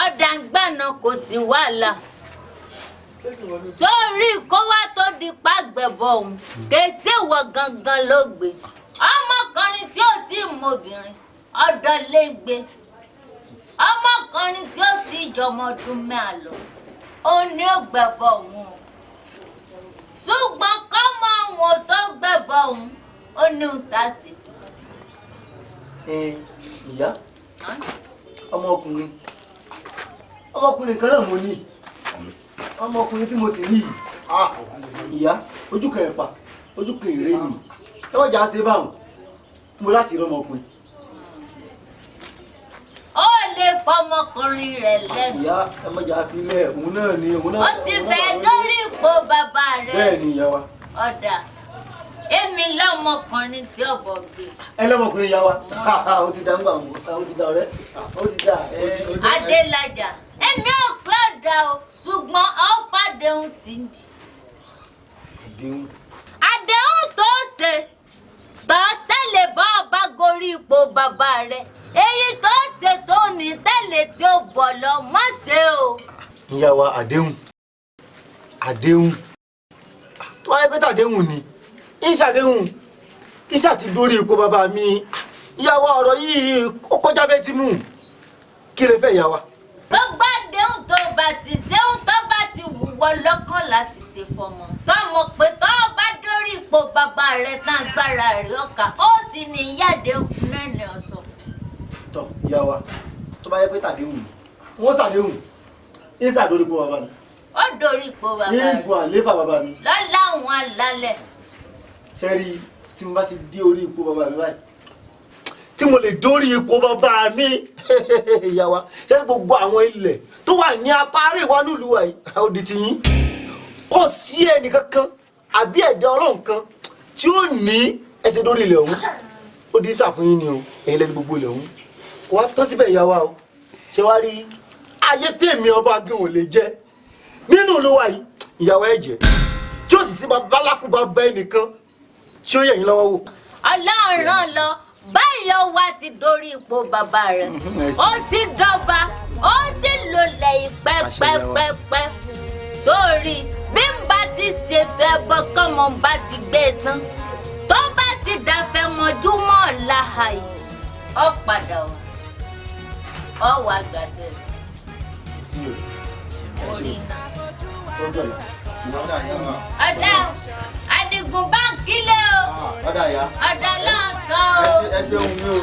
Ọ̀dà ń gbàna kò sí wàhálà sórí kó wá tó di pàgbẹ̀bọ̀ òun kèsì wọ gangan ló gbé ọmọkùnrin tí ó ti mọ obìnrin ọ̀dọ̀ lè gbé ọmọkùnrin tí ó ti jọmọ ọdún mẹ́à lọ ó ní ó gbẹ̀bọ̀ òun o ṣùgbọ́n kọ́mọ òun ò tó gbẹ̀bọ̀ òun ó ní òun tá sí. Ìyá ọmọkùnrin kan náà mo ní ọmọkùnrin tí mo sì rí yìí ìyá ojú kan ẹ̀pà ojú kan èrè ni ẹ wọ́n jà á ṣe báwọn mo láti rí ọmọkùnrin. ó lè fọmọkùnrin rẹ̀ lẹ́nu. ìyá ẹ má jà á fi lẹ̀ òun náà ni òun náà. ó sì fẹ́ dórí ipò bàbá rẹ̀. bẹ́ẹ̀ ni ìyá wa. ọ̀dà èmi lọ́mọkùnrin tí ọ̀bọ̀ gbé. ẹ lọ́mọkùnrin ìyá wa ó ti dá ń gbà wọ́n ó ti dá ọ̀rẹ́ ó ti dá. Adélájà èmi ò pé ọ̀dà o ṣùgbọ́n ọ̀fàdéhùn ti ń di. Àdéhùn tó ṣe tó tẹ̀lé bá ọba gorí ipò bàbá rẹ̀ èyí tó ṣe tó ní tẹ̀lé tí ó bọ̀ lọ mọ́ ṣe o. ìyá wa àdéhùn tó wáyé pé tàdéhùn ni ìṣàdéhùn kí ṣàti dórí ipò bàbá mi ìyá wa ọ̀rọ̀ yìí ó kọjá bẹ́ẹ̀ ti mú kí lè fẹ́ ìyá wa. Gbogbo àdéhùn tó bá ti ṣéhùn tó bá ti wúwo lọ́kàn láti ṣe fọmọ. Tọ́mọ pé tó bá dórí ipò bàbá rẹ̀ tán agbára rẹ̀ ọ̀kà ó sì ní ìyáàdéhùn náà ní ọ̀sán. Tọ́ ìyá wa tó bá yẹ pé tàdéhùn ni wọ́n ṣàdéhùn ń ṣàdórí ipò bàbá mi. Ó dórí ipò bàbá rẹ̀. ní ìgùn àléfà bàbá mi. Lọ́lá àwọn alálẹ̀. Ṣẹ́rí tí mo bá ti dé orí ipò bàbá mi báyìí tí mo lè dórí ipò bàbá mi ìyá wa ṣẹ́rí gbogbo àwọn ilẹ̀ tó wà ní apá àríwá nílùú wa yìí ó di ti yín kò sí ẹnì kankan àbí ẹ̀dá ọlọ́run kan tí ó ní ẹsẹ̀ dórí ilẹ̀ ọ̀hún ó di tà fún yín ni o ẹ̀yin lẹ́nu gbogbo ilẹ̀ ọ̀hún kò wá tán síbẹ̀ ìyá wa o ṣé wá rí ayé tèmi ọba gé ò lè jẹ nínú ìlú wa yìí ìyàwó ẹ̀jẹ̀ tí ó sì sí babalákùbá bá ẹnìkan tí ó yẹ yín lọ́wọ́ wò. Ọlọ́run lọ báyọ̀ wá ti dórí ipò bàbá rẹ̀ ó ti dọ́ba ó sì lòlẹ̀ ìpẹ́pẹ́pẹ́pẹ́ sórí bí n bá ti ṣètò ẹbọ kọ́mọ bá ti gbé e tán tó bá ti dàfẹ́ mọ́júmọ́ ọ̀la àyè ó padà wá ó wà gàṣẹ́ orí náà. ọ̀dà Adigun báńkì lé o ọ̀dà lọ́sàn o. ẹ ṣe ohun mi o.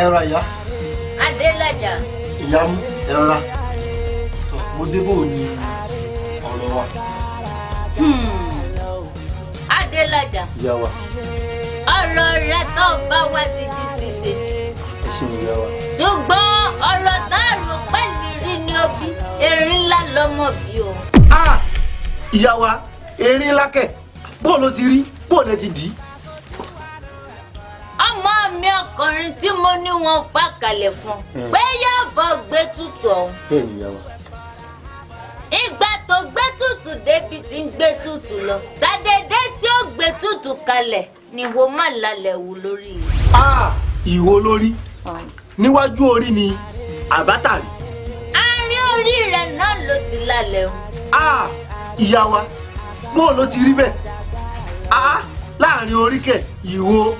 Ẹ̀rọ ìyá. Adélájà. Ìyá mú. ẹ rọra mo débò ní ọ̀rọ̀ wa. Adélájà. Ìyá wa. Ọ̀rọ̀ rẹ tó bá wá ti di ṣíṣe. Ẹ ṣeun ìyá wa. Ṣùgbọ́n ọ̀rọ̀ tá a rò pẹ́lú rí ni ó bí erin ńlá lọ́mọ bí o. Ìyá wa erin ńlá kẹ̀ bóò ló ti rí bóò lẹ ti dì í. Ọmọ mi ọkùnrin tí mo ní wọn pa kalẹ̀ fún pé yóò bọ́ gbé tutù ọ̀hún. Bẹ́ẹ̀ ni ìyá wa. Ìgbà tó gbé tutù débi tí ń gbé tutù lọ ṣàdédé tí ó gbé tutù kalẹ̀ ni ìwọ má lálẹ́ wù lórí rẹ̀. Ìwo lórí níwájú orí ni àbátàrí. Àárín orí rẹ̀ náà ló ti lálẹ́ wù. Ìyá wa bóò ló ti rí bẹ́ẹ̀ láàrin orí kẹ̀ ìwo.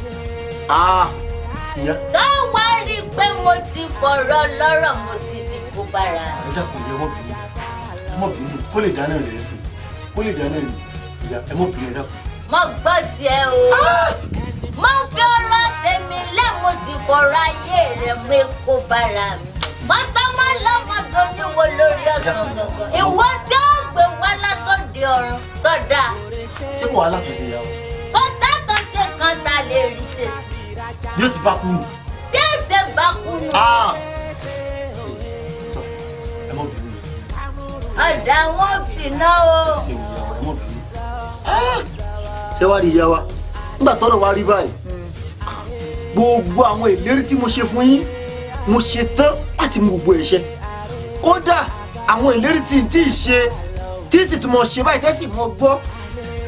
Sọ wá rí i pé mo ti fọ̀rọ̀ lọ́rọ̀ mo ti fi kó bára. Ẹ dákun ìyá mọ̀ bínú kó lè dáná rẹ̀ sí kó lè dáná rẹ̀ ìyá ẹ mọ̀ bínú ẹ dákun. Mo gbọ́ tiẹ̀ o. Mo fi ọ̀rọ̀ tèmi lẹ́ mo sì fọ̀rọ̀ ayé rẹ̀ mú kó bára mi. Mo sọ mọ́ lọ́mọdé oníwo lórí ọ̀sán gangan. Ìwọ tí ó gbé wá látòdì ọ̀run sọ́dà. Ṣé kò wá látúnṣe ìyá wa? Kò sátọ̀ṣe kan tá a lè rí ṣe sí. Bí ó ti bá kú nù. Bí ó ṣe bá kú nù. Ẹ mọ̀ bínú. Ọ̀dà wọn bìnà o. Ṣé wá rí ìyá wa nígbà tọ́rọ̀ wá rí báyìí gbogbo àwọn ìlérí tí mo ṣe fún yín mo ṣe tán láti mú gbogbo ẹ̀ṣẹ̀ kódà àwọn ìlérí tí n tí ì ṣe tí sì tún mọ̀ ṣe báyìí tẹ́sí mọ́ gbọ́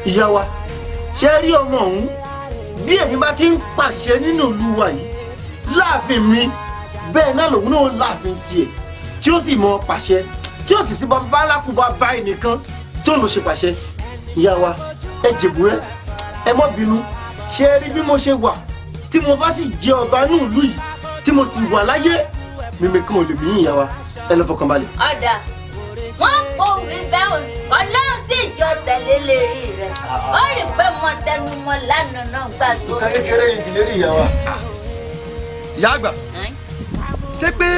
ìyá wa ṣe rí ọmọ ọ̀hún bí èmi bá ti ń pàṣẹ nínú ìlú wa yìí láàfin mi bẹ́ẹ̀ náà lòun náà láàfin tiẹ̀ tí ó sì mọ̀ pàṣẹ tí ó sì sí bàbá alákùbá báyìí nìkan tí ó lọ ṣe pàṣẹ ìyá wa ẹ jèbú rẹ ẹ mọ́ bínú ṣe rí bí mo ṣe wà tí mo bá sì jẹ ọba ní ìlú yìí tí mo sì wà láyé mímí kan ò lè mí ìyá wa ẹ lọ fọkàn balẹ̀. Ọ̀dà wọ́n kò wí bẹ́ẹ̀ olùkọ́ náà sì jọ tẹ̀lé lérí rẹ̀ ó rí i pé mo tẹnu mọ́ lánàá náà gbà tó ṣe. nǹkan kékeré ni ti lérí ìyá wa. Ìyá àgbà ṣé pé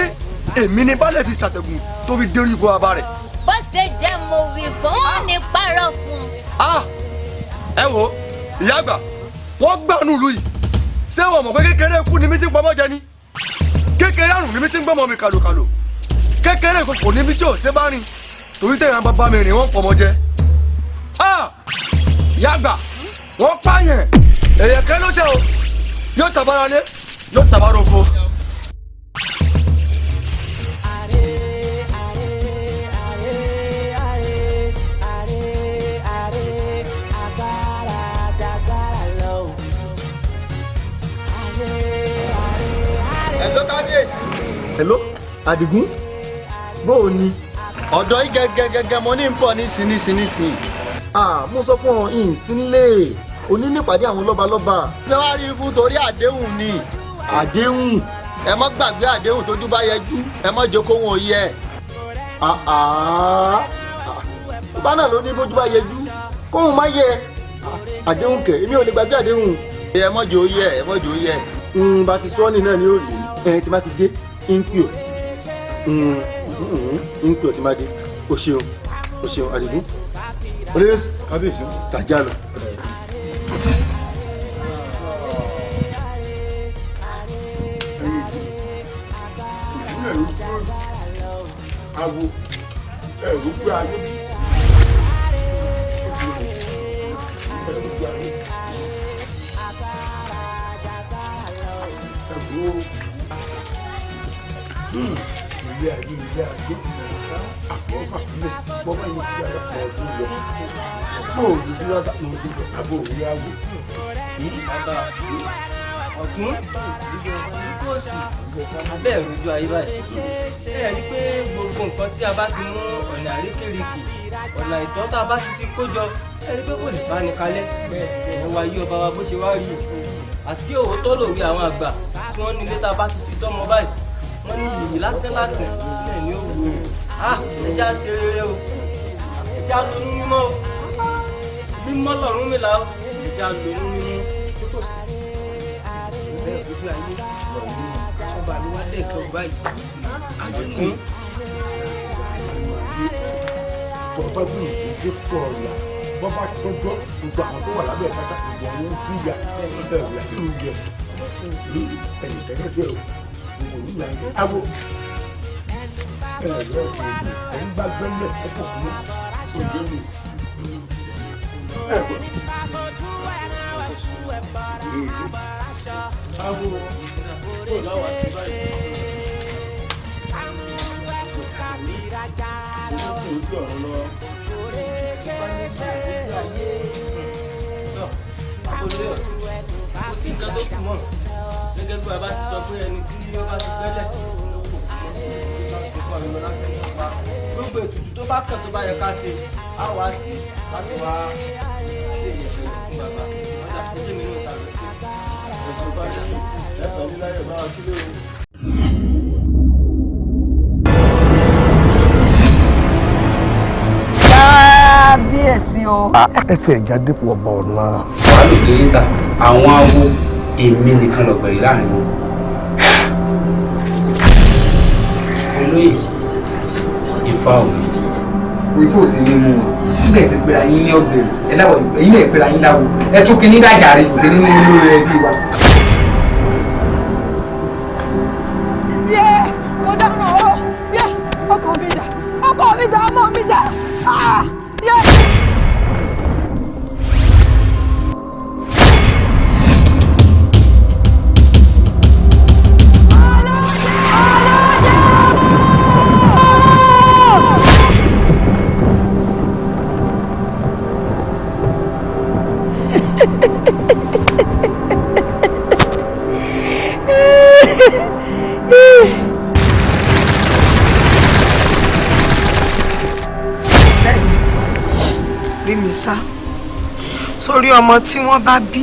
èmi ni baálé fi ṣàtẹ̀gùn tó fi dérí ibò abá rẹ̀. Bó ṣe jẹ́ mo wí fún wọn ní parọ́ fún un. Ẹ wo ìyá àgbà wọ́n gbà nílùú yìí ṣé wọ́n mọ̀ pé kékeré ikú ni mi ti ń pamọ́ jẹ ni kékeré àrùn ni mi ti ń gbọ́mọ mi kàlòkàlò kékeré ìkòkò níbi tí ò ṣe bá rìn torí tẹ̀yàn bàbá mi rìn wọ́n pọ̀mọ́ jẹ. Ìyá àgbà wọ́n pààyàn èèyàn kẹ́ ló ṣe o yóò tàbára lé yóò tàbára oko. Ẹ̀dọ́ kábíyèsí. Hello Adigun bóò ni. Ọ̀dọ́ yìí gẹ́gẹ́gẹ́gẹ́ mo ní ń bọ̀ nísìnyí. Mo sọ fún ọ ìyìn sílé òní nípàdé àwọn lọ́balọ́ba. Ṣé wàá rí fún torí àdéhùn ni. Àdéhùn. Ẹ má gbàgbé àdéhùn tójú bá yẹjú ẹ má jókòó wọn ò yẹ. Bá náà ló ní bójú bá yẹjú kóhun má yẹ àdéhùn kẹ èmi ò lè gbàgbé àdéhùn. Ẹ mọ̀jọ́ yẹ ẹ mọ̀jọ́ yẹ. Bá ti sọ́ọ̀nì náà ni ó rí tí bá ti dé ínkìó ínkìó tí bá dé o ṣeun Adigun olóyè kábíyèsí tàjà lọ. Awo ẹ̀rù gbé ayé bí. Ilé ayé àfọwọ́fà sílẹ̀ bọ́bá yìí ti yára pọ̀ ọdún lọ. Bóòlù bí wọ́n bá mọ̀ ọdún lọ àbò òní àwò. Ọ̀tún kò sí abẹ́ ìrújú ayé báyìí. Ẹ rí i pé gbogbo nǹkan tí a bá ti mú ọ̀nà àríkèrèkè ọ̀nà ìtọ́ tá a bá ti fi kójọ ẹ rí i pé kò lè bá ní kalẹ̀. Ẹ wá yí ọba wa bó ṣe wá rí i. Àsí òótọ́ lòwe àwọn àgbà tí wọ́n nílé tá a bá ti fi tọ́mọ báyìí. Wọ́n ní yìnyín lásán ilẹ̀ ní òwú. Ẹja ṣe rere o ẹja lóyún mímọ́ o mímọ́ lọ́rùn mi là o ẹja lóyún mímọ́. Bẹ́ẹ̀ ojú ayé lọ́rùn mi sọ́ba mi wá lẹ́ẹ̀kan báyìí. Àjẹkùn bàbá bí òṣèlú pọ̀ ọ̀la bàbá tọ́jọ́ gbogbo àwọn tó wà lábẹ́ ìpátá gbogbo àwọn ìyá ìyá tó ń yẹ ẹ̀yìn tẹ́lẹ̀ tó ẹ̀ gbogbo ìyá ẹ̀ awo ẹ̀rọ ẹ̀ ń bá gbẹ́lẹ̀ ọkọ̀ mi òye mi ẹ̀wọ̀ awo ó láwà sí báyìí. Ojú ọ̀rọ̀ lọ. Kò sí nǹkan tó kù mọ́ gẹ́gẹ́ bí bàbá ti sọ pé ẹni tí ó bá ti gbẹ́lẹ̀ gbogbo ètùtù tó bá kàn tó bá yẹ ká ṣe á wá sí láti wá ṣe ìyẹ̀fẹ̀ fún bàbá ọjà tó jẹ́ nínú ìta lọ sí ẹ̀sùn bá jẹ́ ẹ̀fẹ̀ níláyẹ̀ bá wà kílé o. Kábíyèsí o. ẹ fẹ́ ẹ̀já dípò ọba ọ̀la. wàá lò kéré ta àwọn awo èmi nìkan lọ gbẹ̀rì láàrin wọn. olóyè Ifá o. Ifá ò sí ní mú wọn nígbà tí pera yín ní ọ̀gbẹ̀rì ẹ láwọ ẹ̀yin náà pera yín láwo ẹ tún kíní dájàre kò sí nínú olórí ẹbí wa. Yé mo dáná o yé ọkọ mi dà ọmọ mi dà yé. sá sórí ọmọ tí wọ́n bá bí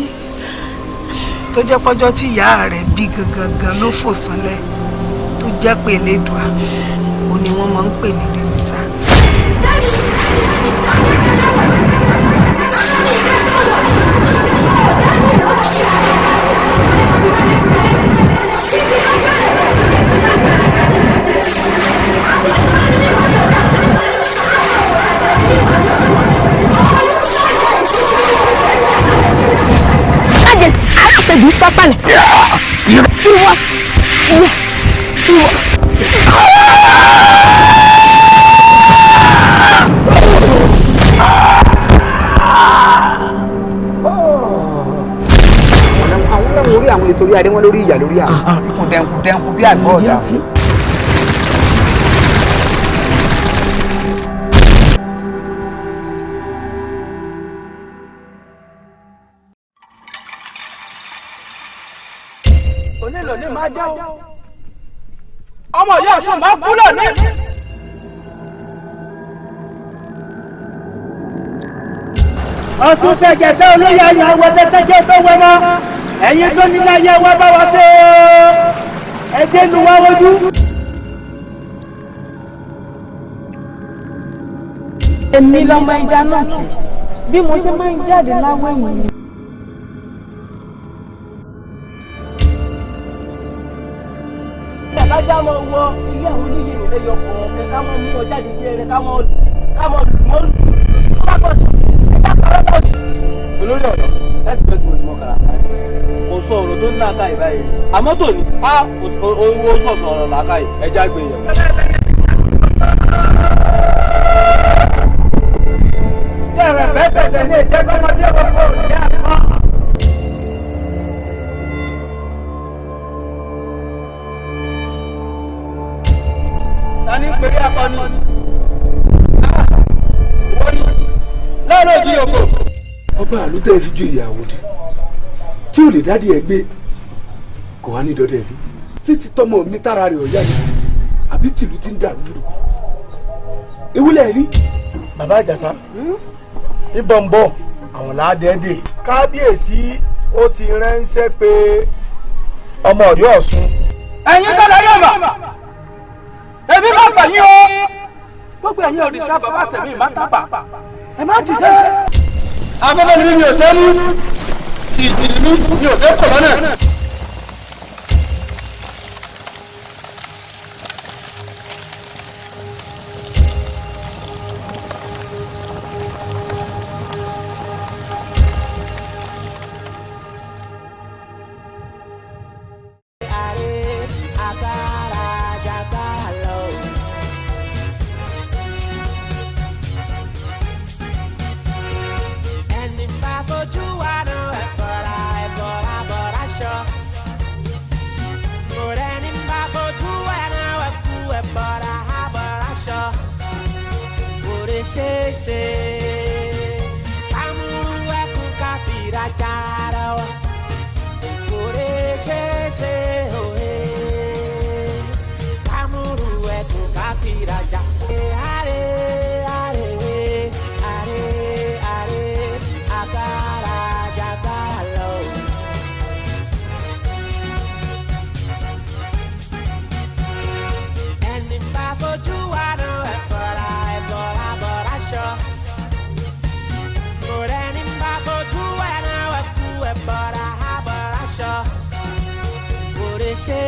tó jẹ́ pọ́jọ́ tí ìyá rẹ̀ bí gangan ló fò sánlẹ̀ tó jẹ́ pé Elédùà ó ní wọ́n máa ń pè ní Rèmísà. You Satan! He was. àwọn orí àwọn èso orí adé wọn lórí ìyà lórí àwọn kùdẹ̀nkùdẹ̀nkù bí àgbọ̀ ọ̀dà. onílò ní máa jẹ́ o ọmọ ìyá ọ̀sán máa kú lónìí. ọ̀sùn ṣẹ̀jẹ̀sẹ̀ olóyè ayọ̀ àwọn tẹ́tẹ́jẹ́ tó wẹ́ mọ́ ẹ̀yin tó nílé ayé wa bá wa ṣe ẹ̀jẹ̀ lu wa wojú. èmi lọmọ ẹja náà bí mo ṣe máa ń jáde láwọ̀ ẹ̀yìn mi. alájà máa wọ ilé àwọn oníyè nílé yọkọ̀ ọ̀kẹ́ ká máa mú ọ jáde bí ẹrẹ ká máa lù mọ́ lù bá pọ̀ jù ẹ̀dá kọ̀ọ̀rọ̀ pọ̀ jù. olórí ọ̀dọ́ láti bẹ́ẹ̀ tí mo ti mọ kàrà kò sọ ọ̀rọ̀ tó ní làákàyè báyìí àmọ́ tòní owó sọ̀sọ̀ ọ̀rọ̀ làákàyè ẹja gbé yẹn. tẹ̀rẹ̀ bẹ́ẹ̀ sẹ̀sẹ̀ ní ìjẹ́gbọ́mọdé ọkọ̀ òní àná. tani pèrè akọni wọ́n ní lọ́rọ̀ òjì oko. ọba àlùtẹ́ fi ju ìyàwó di tí ò lè dádì ẹ gbé kò wá ní dọdẹ bí sí ti tọmọ mi tára rẹ̀ ọ̀yá yìí àbí tìlú ti ń dàrú lò ewúlẹ̀ rí. bàbá àjàsá ìbọn ń bọ̀ àwọn làádẹ́ẹ̀dẹ̀ kábíyèsí ó ti ránṣẹ́ pé ọmọ Ọ̀yọ́ Ọ̀ṣun. ẹ̀yin tọ́lá yóò mọ̀ èmi má gbà yín o gbogbo ẹ̀yin òrìṣà bàbá tẹ̀mí má tábà ẹ má dìde. afẹ́fẹ́ ni mi ò ṣe mú ìjì mi ò ṣe kọ̀ lọ́nà. ṣeéṣe kámúrú ẹkùn káfíra jára wa kò lè ṣeéṣe òye kámúrú ẹkùn káfíra já. Are are are are agbára jagbára lọ. Ẹni bá fojú wa náà ẹ̀bọ̀ra bọ̀ra ṣọ. Kò rẹ́ni bá fojú wa náà ẹ̀bọ̀ra ṣọ. Kò lè ṣe.